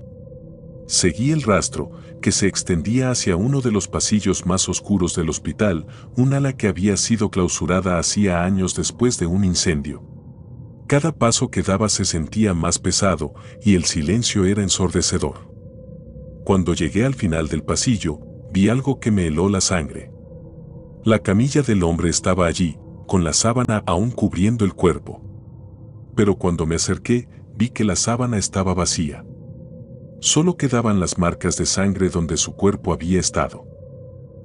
Seguí el rastro, que se extendía hacia uno de los pasillos más oscuros del hospital, un ala que había sido clausurada hacía años después de un incendio. Cada paso que daba se sentía más pesado, y el silencio era ensordecedor. Cuando llegué al final del pasillo, vi algo que me heló la sangre. La camilla del hombre estaba allí, con la sábana aún cubriendo el cuerpo. Pero cuando me acerqué, vi que la sábana estaba vacía. Solo quedaban las marcas de sangre donde su cuerpo había estado.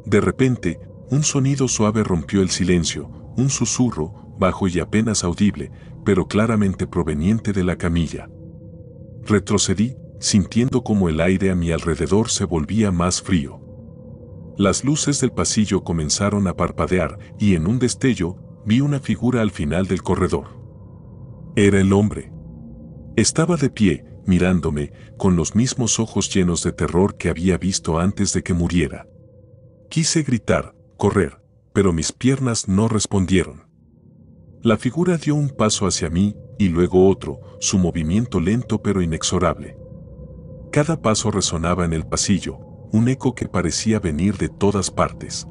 De repente, un sonido suave rompió el silencio, un susurro, bajo y apenas audible, pero claramente proveniente de la camilla. Retrocedí, sintiendo como el aire a mi alrededor se volvía más frío. Las luces del pasillo comenzaron a parpadear y en un destello vi una figura al final del corredor. Era el hombre. Estaba de pie, mirándome, con los mismos ojos llenos de terror que había visto antes de que muriera. Quise gritar, correr, pero mis piernas no respondieron. La figura dio un paso hacia mí, y luego otro, su movimiento lento pero inexorable. Cada paso resonaba en el pasillo, un eco que parecía venir de todas partes.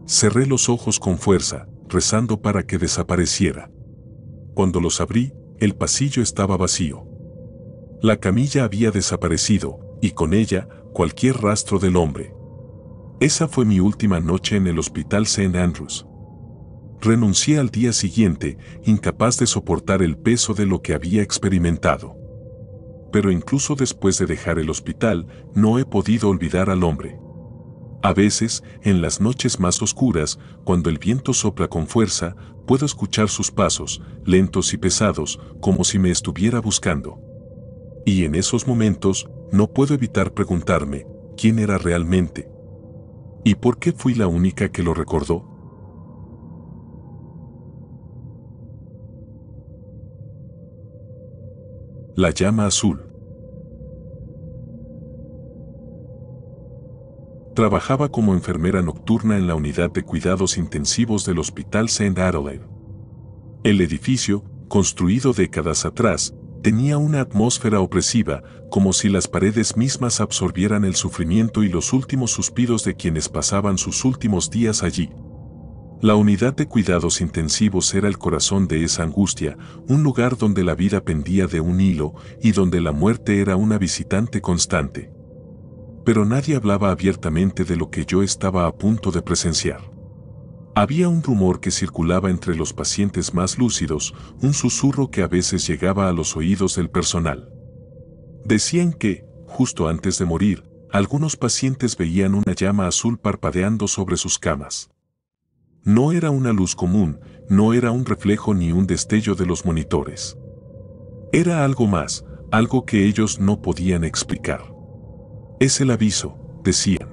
Cerré los ojos con fuerza, rezando para que desapareciera. Cuando los abrí, el pasillo estaba vacío. La camilla había desaparecido, y con ella, cualquier rastro del hombre. Esa fue mi última noche en el Hospital St. Andrews. Renuncié al día siguiente, incapaz de soportar el peso de lo que había experimentado. pero incluso después de dejar el hospital, no he podido olvidar al hombre. A veces, en las noches más oscuras, cuando el viento sopla con fuerza, puedo escuchar sus pasos, lentos y pesados, como si me estuviera buscando. Y en esos momentos, no puedo evitar preguntarme, ¿quién era realmente? ¿Y por qué fui la única que lo recordó? La llama azul. Trabajaba como enfermera nocturna en la unidad de cuidados intensivos del Hospital St. Adelaide. El edificio, construido décadas atrás, tenía una atmósfera opresiva, como si las paredes mismas absorbieran el sufrimiento y los últimos suspiros de quienes pasaban sus últimos días allí. La unidad de cuidados intensivos era el corazón de esa angustia, un lugar donde la vida pendía de un hilo y donde la muerte era una visitante constante. Pero nadie hablaba abiertamente de lo que yo estaba a punto de presenciar. Había un rumor que circulaba entre los pacientes más lúcidos, un susurro que a veces llegaba a los oídos del personal. Decían que, justo antes de morir, algunos pacientes veían una llama azul parpadeando sobre sus camas. No era una luz común, no era un reflejo ni un destello de los monitores. Era algo más, algo que ellos no podían explicar. Es el aviso, decían.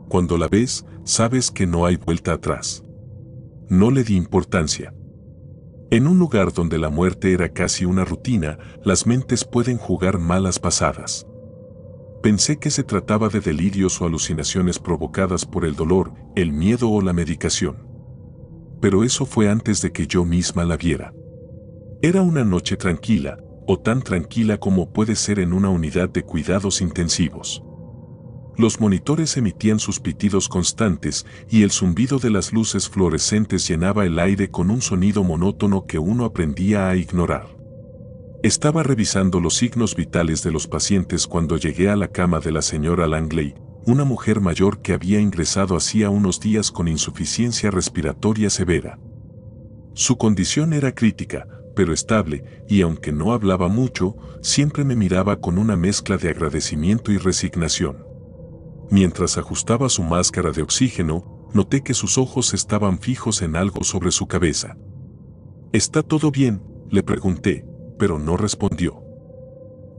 Cuando la ves, sabes que no hay vuelta atrás. No le di importancia. En un lugar donde la muerte era casi una rutina, las mentes pueden jugar malas pasadas. Pensé que se trataba de delirios o alucinaciones provocadas por el dolor, el miedo o la medicación. Pero eso fue antes de que yo misma la viera. Era una noche tranquila, o tan tranquila como puede ser en una unidad de cuidados intensivos. Los monitores emitían sus pitidos constantes y el zumbido de las luces fluorescentes llenaba el aire con un sonido monótono que uno aprendía a ignorar. Estaba revisando los signos vitales de los pacientes cuando llegué a la cama de la señora Langley, una mujer mayor que había ingresado hacía unos días con insuficiencia respiratoria severa. Su condición era crítica, pero estable, y aunque no hablaba mucho, siempre me miraba con una mezcla de agradecimiento y resignación. Mientras ajustaba su máscara de oxígeno, noté que sus ojos estaban fijos en algo sobre su cabeza. ¿Está todo bien?, le pregunté, pero no respondió.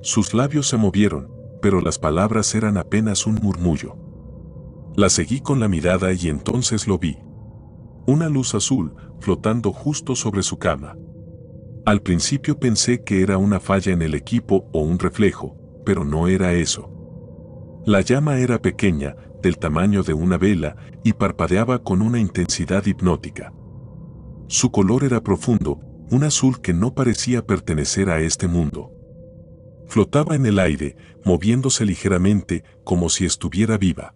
Sus labios se movieron, pero las palabras eran apenas un murmullo. La seguí con la mirada y entonces lo vi. Una luz azul, flotando justo sobre su cama. Al principio pensé que era una falla en el equipo o un reflejo, pero no era eso. La llama era pequeña, del tamaño de una vela, y parpadeaba con una intensidad hipnótica. Su color era profundo, un azul que no parecía pertenecer a este mundo. Flotaba en el aire, moviéndose ligeramente, como si estuviera viva.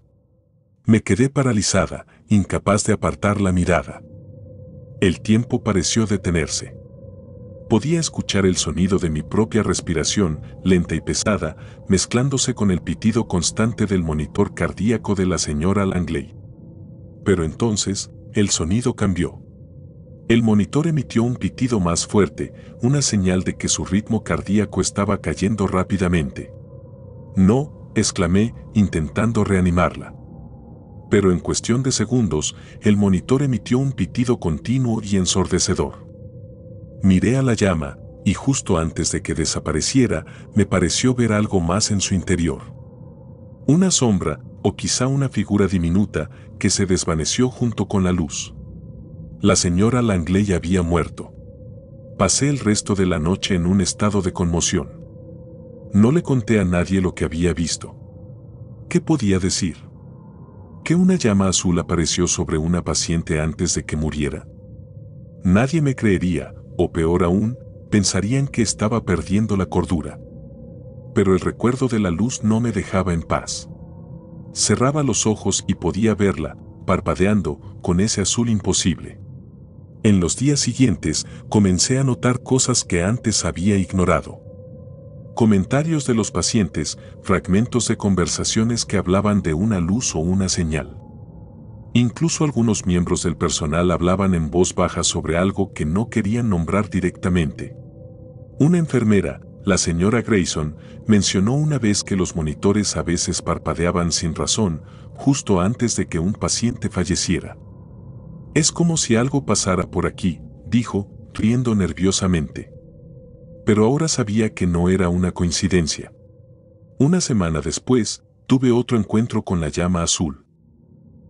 Me quedé paralizada, incapaz de apartar la mirada. El tiempo pareció detenerse. Podía escuchar el sonido de mi propia respiración, lenta y pesada, mezclándose con el pitido constante del monitor cardíaco de la señora Langley. Pero entonces, el sonido cambió. El monitor emitió un pitido más fuerte, una señal de que su ritmo cardíaco estaba cayendo rápidamente. No, exclamé, intentando reanimarla. Pero en cuestión de segundos, el monitor emitió un pitido continuo y ensordecedor. Miré a la llama, y justo antes de que desapareciera, me pareció ver algo más en su interior. Una sombra, o quizá una figura diminuta, que se desvaneció junto con la luz. La señora Langley había muerto. Pasé el resto de la noche en un estado de conmoción. No le conté a nadie lo que había visto. ¿Qué podía decir? ¿Que una llama azul apareció sobre una paciente antes de que muriera? Nadie me creería, o peor aún, pensarían que estaba perdiendo la cordura. Pero el recuerdo de la luz no me dejaba en paz. Cerraba los ojos y podía verla, parpadeando, con ese azul imposible. En los días siguientes, comencé a notar cosas que antes había ignorado. Comentarios de los pacientes, fragmentos de conversaciones que hablaban de una luz o una señal. Incluso algunos miembros del personal hablaban en voz baja sobre algo que no querían nombrar directamente. Una enfermera, La señora Grayson mencionó una vez que los monitores a veces parpadeaban sin razón, justo antes de que un paciente falleciera. Es como si algo pasara por aquí, dijo, riendo nerviosamente. Pero ahora sabía que no era una coincidencia. Una semana después, tuve otro encuentro con la llama azul.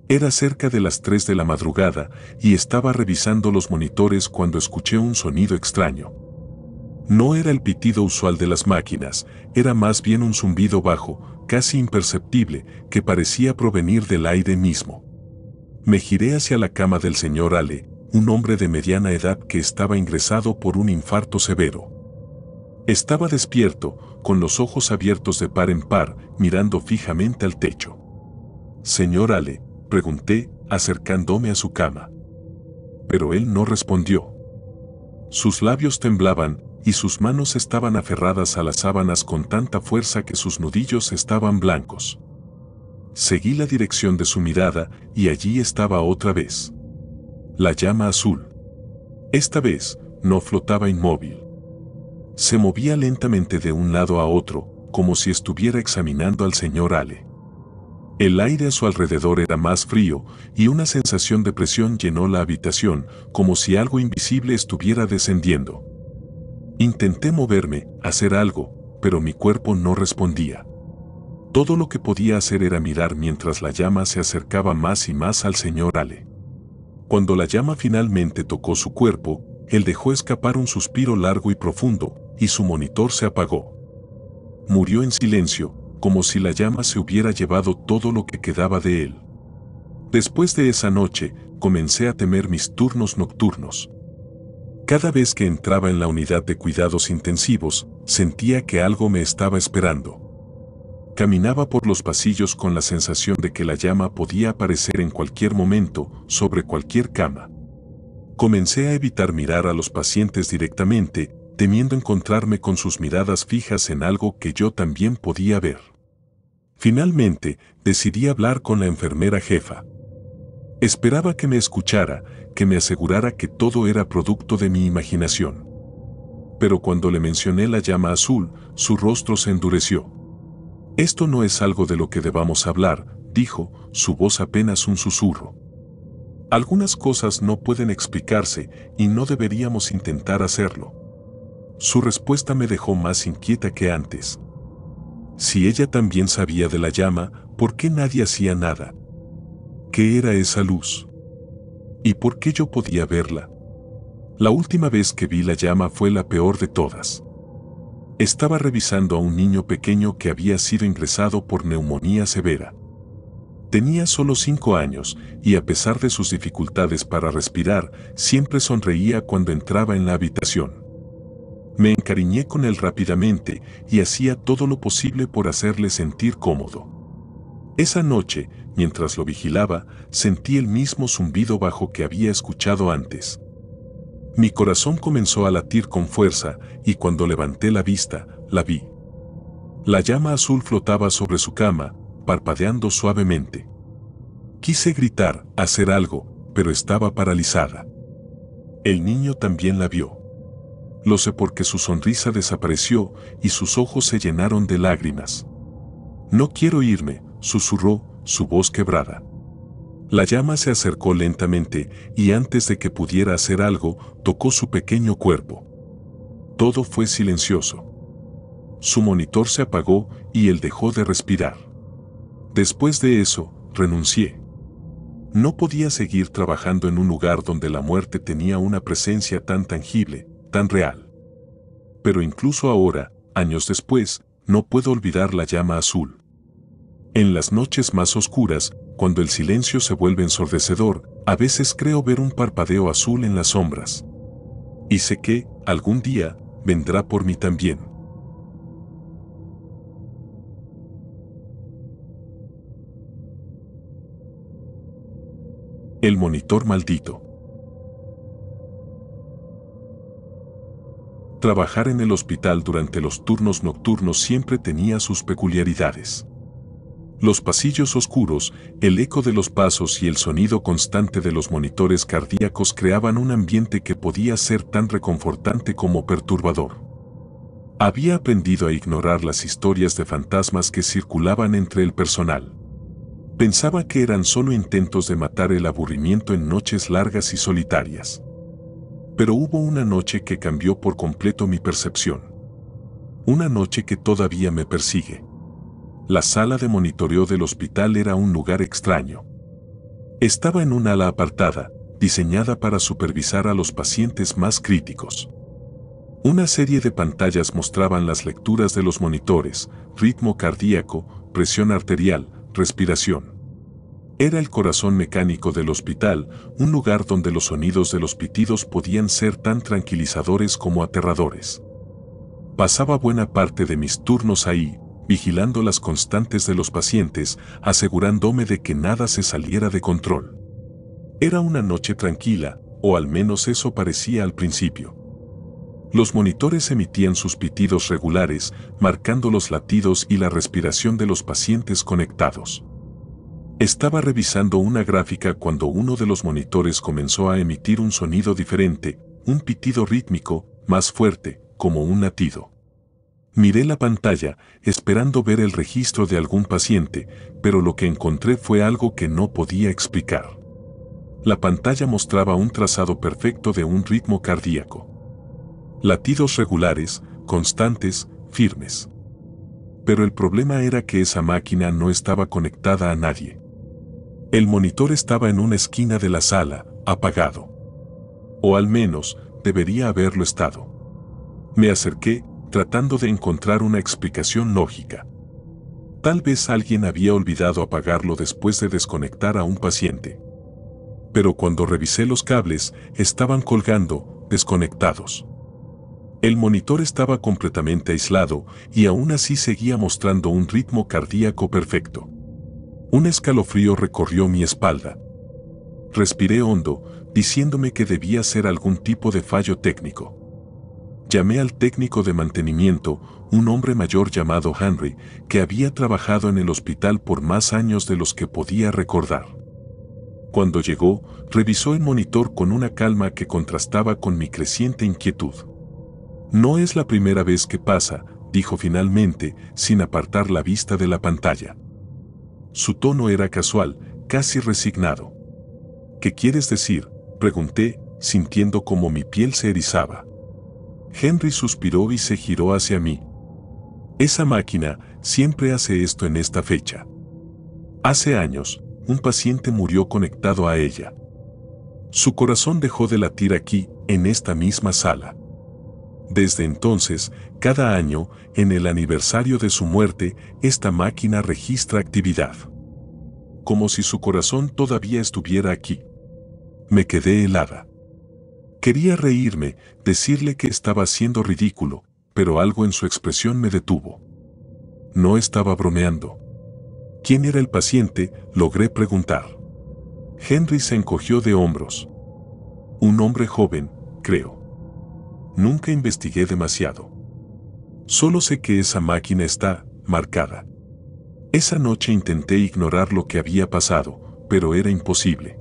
Era cerca de las 3 de la madrugada y estaba revisando los monitores cuando escuché un sonido extraño. No era el pitido usual de las máquinas, era más bien un zumbido bajo, casi imperceptible, que parecía provenir del aire mismo. Me giré hacia la cama del señor Ale, un hombre de mediana edad que estaba ingresado por un infarto severo. Estaba despierto, con los ojos abiertos de par en par, mirando fijamente al techo. «Señor Ale», pregunté, acercándome a su cama. Pero él no respondió. Sus labios temblaban y sus manos estaban aferradas a las sábanas con tanta fuerza que sus nudillos estaban blancos. Seguí la dirección de su mirada y allí estaba otra vez. La llama azul. Esta vez, no flotaba inmóvil. Se movía lentamente de un lado a otro, como si estuviera examinando al señor Ale. El aire a su alrededor era más frío y una sensación de presión llenó la habitación, como si algo invisible estuviera descendiendo. Intenté moverme, hacer algo, pero mi cuerpo no respondía. Todo lo que podía hacer era mirar mientras la llama se acercaba más y más al señor Ale. Cuando la llama finalmente tocó su cuerpo, él dejó escapar un suspiro largo y profundo, y su monitor se apagó. Murió en silencio, como si la llama se hubiera llevado todo lo que quedaba de él. Después de esa noche, comencé a temer mis turnos nocturnos. Cada vez que entraba en la unidad de cuidados intensivos, sentía que algo me estaba esperando. Caminaba por los pasillos con la sensación de que la llama podía aparecer en cualquier momento, sobre cualquier cama. Comencé a evitar mirar a los pacientes directamente, temiendo encontrarme con sus miradas fijas en algo que yo también podía ver. Finalmente, decidí hablar con la enfermera jefa. Esperaba que me escuchara, que me asegurara que todo era producto de mi imaginación. Pero cuando le mencioné la llama azul, su rostro se endureció. «Esto no es algo de lo que debamos hablar», dijo, su voz apenas un susurro. «Algunas cosas no pueden explicarse y no deberíamos intentar hacerlo». Su respuesta me dejó más inquieta que antes. Si ella también sabía de la llama, ¿por qué nadie hacía nada? ¿Qué era esa luz? ¿Y por qué yo podía verla? La última vez que vi la llama fue la peor de todas. Estaba revisando a un niño pequeño que había sido ingresado por neumonía severa. Tenía solo 5 años y a pesar de sus dificultades para respirar, siempre sonreía cuando entraba en la habitación. Me encariñé con él rápidamente y hacía todo lo posible por hacerle sentir cómodo. Esa noche, mientras lo vigilaba, sentí el mismo zumbido bajo que había escuchado antes. Mi corazón comenzó a latir con fuerza y cuando levanté la vista, la vi. La llama azul flotaba sobre su cama, parpadeando suavemente. Quise gritar, hacer algo, pero estaba paralizada. El niño también la vio. Lo sé porque su sonrisa desapareció y sus ojos se llenaron de lágrimas. «No quiero irme», susurró, su voz quebrada. La llama se acercó lentamente y antes de que pudiera hacer algo, tocó su pequeño cuerpo. Todo fue silencioso. Su monitor se apagó y él dejó de respirar. Después de eso, renuncié. No podía seguir trabajando en un lugar donde la muerte tenía una presencia tan tangible, tan real. Pero incluso ahora, años después, no puedo olvidar la llama azul. En las noches más oscuras, cuando el silencio se vuelve ensordecedor, a veces creo ver un parpadeo azul en las sombras. Y sé que, algún día, vendrá por mí también. El monitor maldito. Trabajar en el hospital durante los turnos nocturnos siempre tenía sus peculiaridades. Los pasillos oscuros, el eco de los pasos y el sonido constante de los monitores cardíacos creaban un ambiente que podía ser tan reconfortante como perturbador. Había aprendido a ignorar las historias de fantasmas que circulaban entre el personal. Pensaba que eran solo intentos de matar el aburrimiento en noches largas y solitarias. Pero hubo una noche que cambió por completo mi percepción. Una noche que todavía me persigue. La sala de monitoreo del hospital era un lugar extraño. Estaba en un ala apartada, diseñada para supervisar a los pacientes más críticos. Una serie de pantallas mostraban las lecturas de los monitores, ritmo cardíaco, presión arterial, respiración. Era el corazón mecánico del hospital, un lugar donde los sonidos de los pitidos podían ser tan tranquilizadores como aterradores. Pasaba buena parte de mis turnos ahí, vigilando las constantes de los pacientes, asegurándome de que nada se saliera de control. Era una noche tranquila, o al menos eso parecía al principio. Los monitores emitían sus pitidos regulares, marcando los latidos y la respiración de los pacientes conectados. Estaba revisando una gráfica cuando uno de los monitores comenzó a emitir un sonido diferente, un pitido rítmico, más fuerte, como un latido. Miré la pantalla, esperando ver el registro de algún paciente, pero lo que encontré fue algo que no podía explicar. La pantalla mostraba un trazado perfecto de un ritmo cardíaco. Latidos regulares, constantes, firmes. Pero el problema era que esa máquina no estaba conectada a nadie. El monitor estaba en una esquina de la sala, apagado. O al menos, debería haberlo estado. Me acerqué, tratando de encontrar una explicación lógica. Tal vez alguien había olvidado apagarlo después de desconectar a un paciente. Pero cuando revisé los cables, estaban colgando, desconectados. El monitor estaba completamente aislado y aún así seguía mostrando un ritmo cardíaco perfecto. Un escalofrío recorrió mi espalda. Respiré hondo, diciéndome que debía ser algún tipo de fallo técnico. Llamé al técnico de mantenimiento, un hombre mayor llamado Henry, que había trabajado en el hospital por más años de los que podía recordar. Cuando llegó, revisó el monitor con una calma que contrastaba con mi creciente inquietud. No es la primera vez que pasa, dijo finalmente, sin apartar la vista de la pantalla. Su tono era casual, casi resignado. ¿Qué quieres decir?, pregunté, sintiendo como mi piel se erizaba. Henry suspiró y se giró hacia mí. Esa máquina siempre hace esto en esta fecha. Hace años, un paciente murió conectado a ella. Su corazón dejó de latir aquí, en esta misma sala. Desde entonces, cada año, en el aniversario de su muerte, esta máquina registra actividad. Como si su corazón todavía estuviera aquí. Me quedé helada. Quería reírme, decirle que estaba siendo ridículo, pero algo en su expresión me detuvo. No estaba bromeando. ¿Quién era el paciente?, logré preguntar. Henry se encogió de hombros. Un hombre joven, creo. Nunca investigué demasiado. Solo sé que esa máquina está marcada. Esa noche intenté ignorar lo que había pasado, pero era imposible.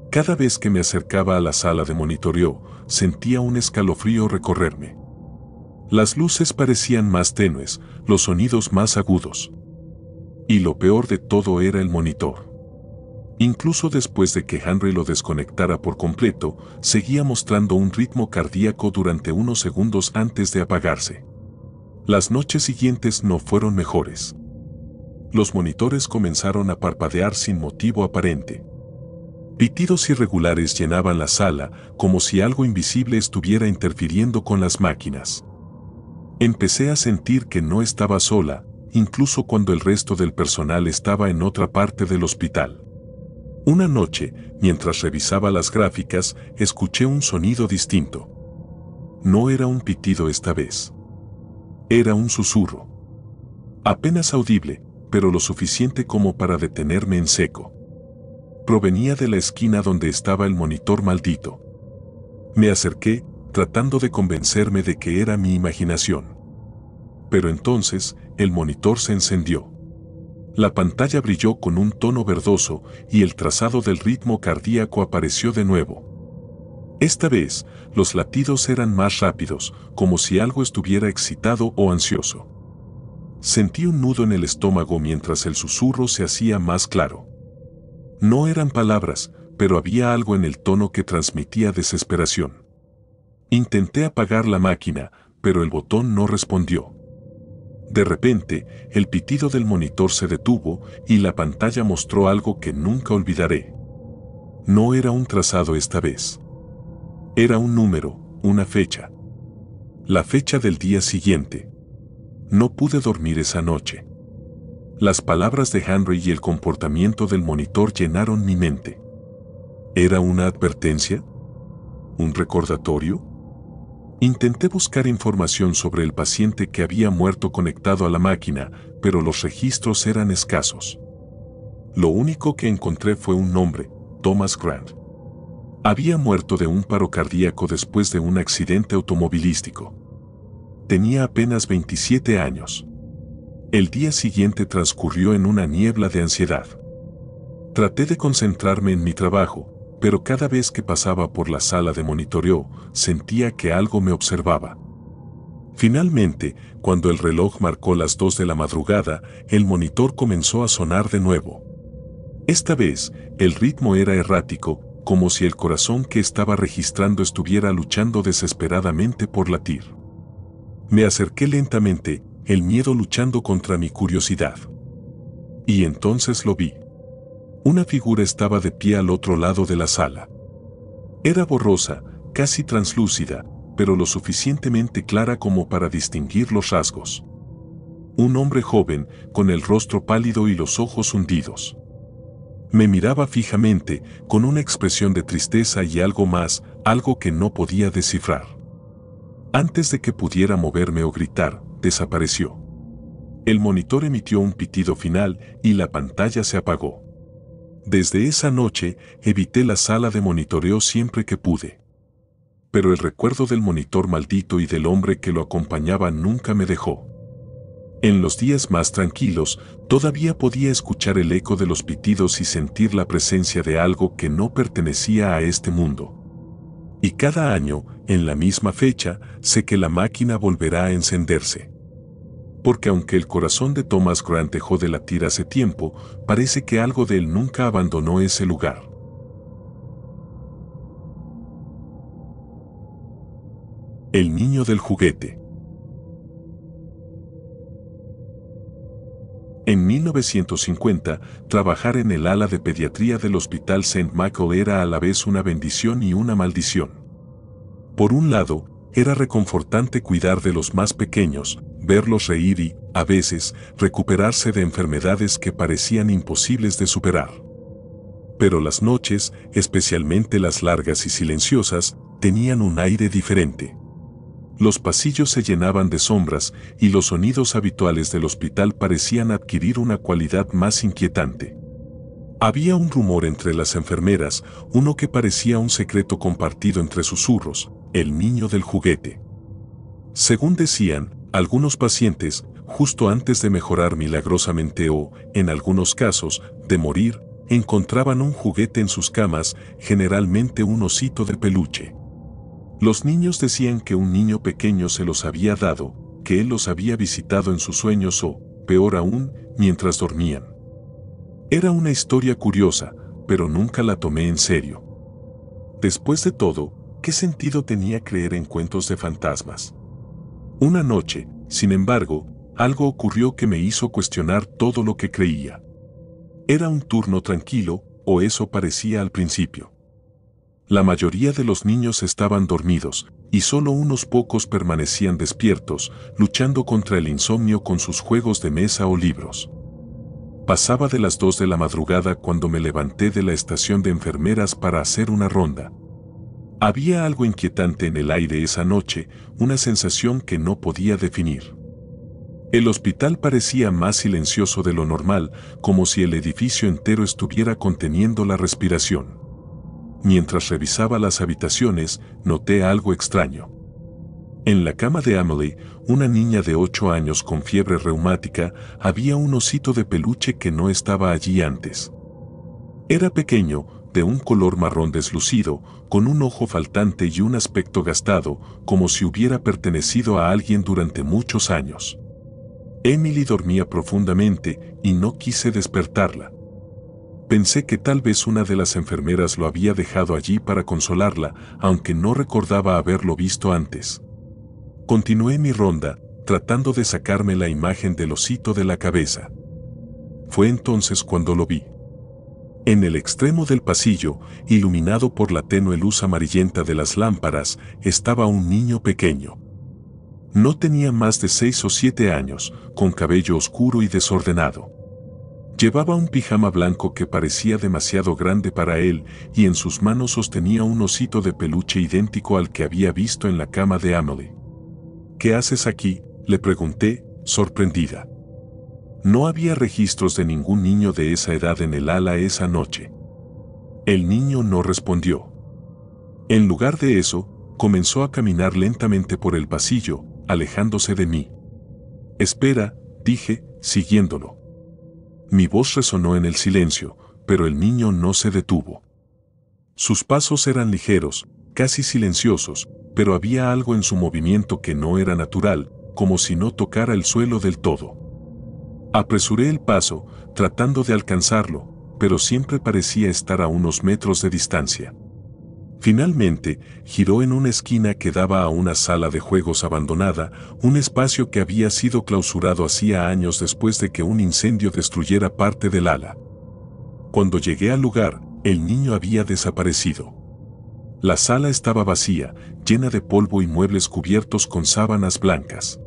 Cada vez que me acercaba a la sala de monitoreo, sentía un escalofrío recorrerme. Las luces parecían más tenues, los sonidos más agudos. Y lo peor de todo era el monitor. Incluso después de que Henry lo desconectara por completo, seguía mostrando un ritmo cardíaco durante unos segundos antes de apagarse. Las noches siguientes no fueron mejores. Los monitores comenzaron a parpadear sin motivo aparente. Pitidos irregulares llenaban la sala, como si algo invisible estuviera interfiriendo con las máquinas. Empecé a sentir que no estaba sola, incluso cuando el resto del personal estaba en otra parte del hospital. Una noche, mientras revisaba las gráficas, escuché un sonido distinto. No era un pitido esta vez. Era un susurro. Apenas audible, pero lo suficiente como para detenerme en seco. Provenía de la esquina donde estaba el monitor maldito. Me acerqué, tratando de convencerme de que era mi imaginación. Pero entonces, el monitor se encendió. La pantalla brilló con un tono verdoso y el trazado del ritmo cardíaco apareció de nuevo. Esta vez, los latidos eran más rápidos, como si algo estuviera excitado o ansioso. Sentí un nudo en el estómago mientras el susurro se hacía más claro. No eran palabras, pero había algo en el tono que transmitía desesperación. Intenté apagar la máquina, pero el botón no respondió. De repente, el pitido del monitor se detuvo y la pantalla mostró algo que nunca olvidaré. No era un trazado esta vez. Era un número, una fecha. La fecha del día siguiente. No pude dormir esa noche. Las palabras de Henry y el comportamiento del monitor llenaron mi mente. ¿Era una advertencia? ¿Un recordatorio? Intenté buscar información sobre el paciente que había muerto conectado a la máquina, pero los registros eran escasos. Lo único que encontré fue un nombre, Thomas Grant. Había muerto de un paro cardíaco después de un accidente automovilístico. Tenía apenas 27 años. El día siguiente transcurrió en una niebla de ansiedad. Traté de concentrarme en mi trabajo, pero cada vez que pasaba por la sala de monitoreo, sentía que algo me observaba. Finalmente, cuando el reloj marcó las 2 de la madrugada, el monitor comenzó a sonar de nuevo. Esta vez, el ritmo era errático, como si el corazón que estaba registrando estuviera luchando desesperadamente por latir. Me acerqué lentamente, el miedo luchando contra mi curiosidad. Y entonces lo vi. Una figura estaba de pie al otro lado de la sala. Era borrosa, casi translúcida, pero lo suficientemente clara como para distinguir los rasgos. Un hombre joven, con el rostro pálido y los ojos hundidos. Me miraba fijamente, con una expresión de tristeza y algo más, algo que no podía descifrar. Antes de que pudiera moverme o gritar, desapareció. El monitor emitió un pitido final y la pantalla se apagó. Desde esa noche, evité la sala de monitoreo siempre que pude. Pero el recuerdo del monitor maldito y del hombre que lo acompañaba nunca me dejó. En los días más tranquilos, todavía podía escuchar el eco de los pitidos y sentir la presencia de algo que no pertenecía a este mundo. Y cada año, en la misma fecha, sé que la máquina volverá a encenderse. Porque aunque el corazón de Thomas Grant dejó de latir hace tiempo, parece que algo de él nunca abandonó ese lugar. El niño del juguete. En 1950, trabajar en el ala de pediatría del Hospital St. Michael era a la vez una bendición y una maldición. Por un lado, era reconfortante cuidar de los más pequeños, verlos reír y, a veces, recuperarse de enfermedades que parecían imposibles de superar. Pero las noches, especialmente las largas y silenciosas, tenían un aire diferente. Los pasillos se llenaban de sombras y los sonidos habituales del hospital parecían adquirir una cualidad más inquietante. Había un rumor entre las enfermeras, uno que parecía un secreto compartido entre susurros, el niño del juguete. Según decían, algunos pacientes, justo antes de mejorar milagrosamente o, en algunos casos, de morir, encontraban un juguete en sus camas, generalmente un osito de peluche. Los niños decían que un niño pequeño se los había dado, que él los había visitado en sus sueños o, peor aún, mientras dormían. Era una historia curiosa, pero nunca la tomé en serio. Después de todo, ¿qué sentido tenía creer en cuentos de fantasmas? Una noche, sin embargo, algo ocurrió que me hizo cuestionar todo lo que creía. Era un turno tranquilo, o eso parecía al principio. La mayoría de los niños estaban dormidos, y solo unos pocos permanecían despiertos, luchando contra el insomnio con sus juegos de mesa o libros. Pasaba de las 2 de la madrugada cuando me levanté de la estación de enfermeras para hacer una ronda. Había algo inquietante en el aire esa noche, una sensación que no podía definir. El hospital parecía más silencioso de lo normal, como si el edificio entero estuviera conteniendo la respiración. Mientras revisaba las habitaciones, noté algo extraño. En la cama de Emily, una niña de 8 años con fiebre reumática, había un osito de peluche que no estaba allí antes. Era pequeño, de un color marrón deslucido, con un ojo faltante y un aspecto gastado, como si hubiera pertenecido a alguien durante muchos años. Emily dormía profundamente y no quise despertarla. Pensé que tal vez una de las enfermeras lo había dejado allí para consolarla, aunque no recordaba haberlo visto antes. Continué mi ronda, tratando de sacarme la imagen del osito de la cabeza. Fue entonces cuando lo vi. En el extremo del pasillo, iluminado por la tenue luz amarillenta de las lámparas, estaba un niño pequeño. No tenía más de 6 o 7 años, con cabello oscuro y desordenado. Llevaba un pijama blanco que parecía demasiado grande para él, y en sus manos sostenía un osito de peluche idéntico al que había visto en la cama de Emily. ¿Qué haces aquí?, le pregunté, sorprendida. No había registros de ningún niño de esa edad en el ala esa noche. El niño no respondió. En lugar de eso, comenzó a caminar lentamente por el pasillo, alejándose de mí. «Espera», dije, siguiéndolo. Mi voz resonó en el silencio, pero el niño no se detuvo. Sus pasos eran ligeros, casi silenciosos, pero había algo en su movimiento que no era natural, como si no tocara el suelo del todo. Apresuré el paso, tratando de alcanzarlo, pero siempre parecía estar a unos metros de distancia. Finalmente, giró en una esquina que daba a una sala de juegos abandonada, un espacio que había sido clausurado hacía años después de que un incendio destruyera parte del ala. Cuando llegué al lugar, el niño había desaparecido. La sala estaba vacía, llena de polvo y muebles cubiertos con sábanas blancas.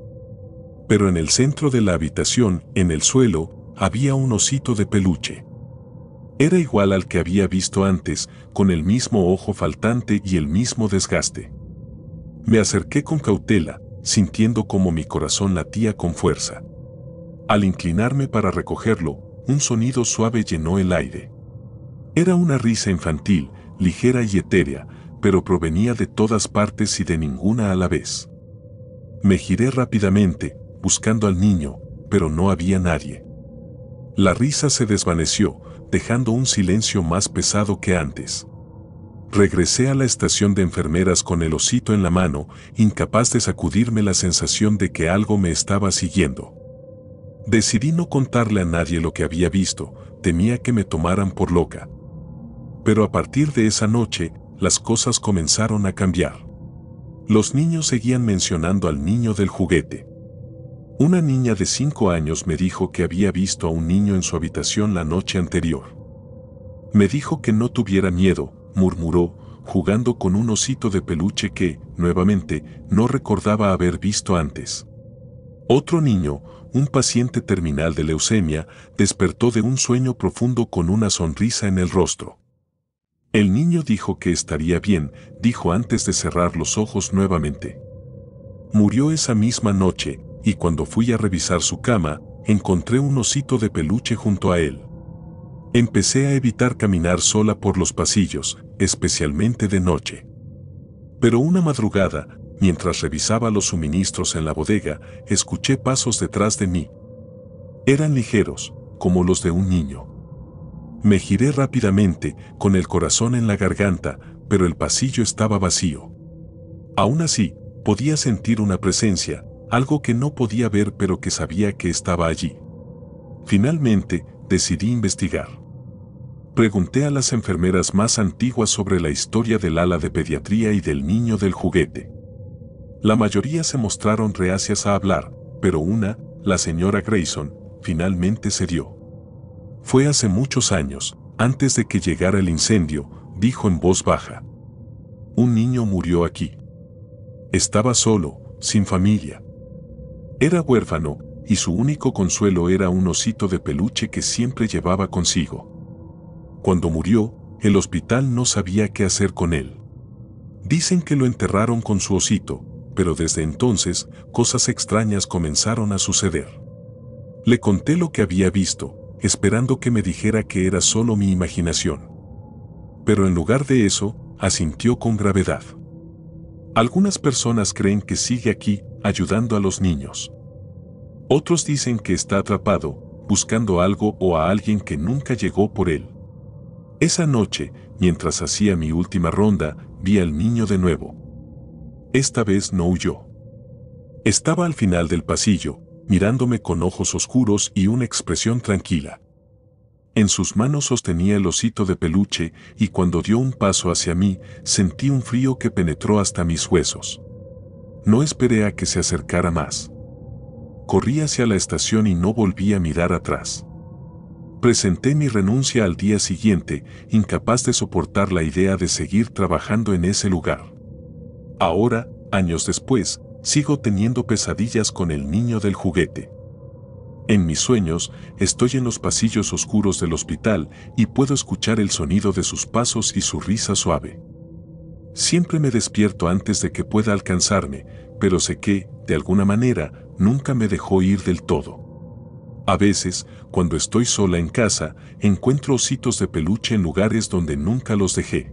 Pero en el centro de la habitación, en el suelo, había un osito de peluche. Era igual al que había visto antes, con el mismo ojo faltante y el mismo desgaste. Me acerqué con cautela, sintiendo como mi corazón latía con fuerza. Al inclinarme para recogerlo, un sonido suave llenó el aire. Era una risa infantil, ligera y etérea, pero provenía de todas partes y de ninguna a la vez. Me giré rápidamente, buscando al niño, pero no había nadie. La risa se desvaneció, dejando un silencio más pesado que antes. Regresé a la estación de enfermeras con el osito en la mano, incapaz de sacudirme la sensación de que algo me estaba siguiendo. Decidí no contarle a nadie lo que había visto, temía que me tomaran por loca. Pero a partir de esa noche, las cosas comenzaron a cambiar. Los niños seguían mencionando al niño del juguete. Una niña de 5 años me dijo que había visto a un niño en su habitación la noche anterior. Me dijo que no tuviera miedo, murmuró, jugando con un osito de peluche que, nuevamente, no recordaba haber visto antes. Otro niño, un paciente terminal de leucemia, despertó de un sueño profundo con una sonrisa en el rostro. El niño dijo que estaría bien, dijo antes de cerrar los ojos nuevamente. Murió esa misma noche, y cuando fui a revisar su cama, encontré un osito de peluche junto a él. Empecé a evitar caminar sola por los pasillos, especialmente de noche. Pero una madrugada, mientras revisaba los suministros en la bodega, escuché pasos detrás de mí. Eran ligeros, como los de un niño. Me giré rápidamente, con el corazón en la garganta, pero el pasillo estaba vacío. Aún así, podía sentir una presencia, algo que no podía ver pero que sabía que estaba allí. Finalmente, decidí investigar. Pregunté a las enfermeras más antiguas sobre la historia del ala de pediatría y del niño del juguete. La mayoría se mostraron reacias a hablar, pero una, la señora Grayson, finalmente cedió. Fue hace muchos años, antes de que llegara el incendio, dijo en voz baja. Un niño murió aquí. Estaba solo, sin familia. Era huérfano, y su único consuelo era un osito de peluche que siempre llevaba consigo. Cuando murió, el hospital no sabía qué hacer con él. Dicen que lo enterraron con su osito, pero desde entonces, cosas extrañas comenzaron a suceder. Le conté lo que había visto, esperando que me dijera que era solo mi imaginación. Pero en lugar de eso, asintió con gravedad. Algunas personas creen que sigue aquí, ayudando a los niños. Otros dicen que está atrapado, buscando algo o a alguien que nunca llegó por él. Esa noche, mientras hacía mi última ronda, vi al niño de nuevo. Esta vez no huyó. Estaba al final del pasillo, mirándome con ojos oscuros y una expresión tranquila. En sus manos sostenía el osito de peluche y cuando dio un paso hacia mí, sentí un frío que penetró hasta mis huesos. No esperé a que se acercara más. Corrí hacia la estación y no volví a mirar atrás. Presenté mi renuncia al día siguiente, incapaz de soportar la idea de seguir trabajando en ese lugar. Ahora, años después, sigo teniendo pesadillas con el niño del juguete. En mis sueños, estoy en los pasillos oscuros del hospital y puedo escuchar el sonido de sus pasos y su risa suave. Siempre me despierto antes de que pueda alcanzarme, pero sé que, de alguna manera, nunca me dejó ir del todo. A veces, cuando estoy sola en casa, encuentro ositos de peluche en lugares donde nunca los dejé.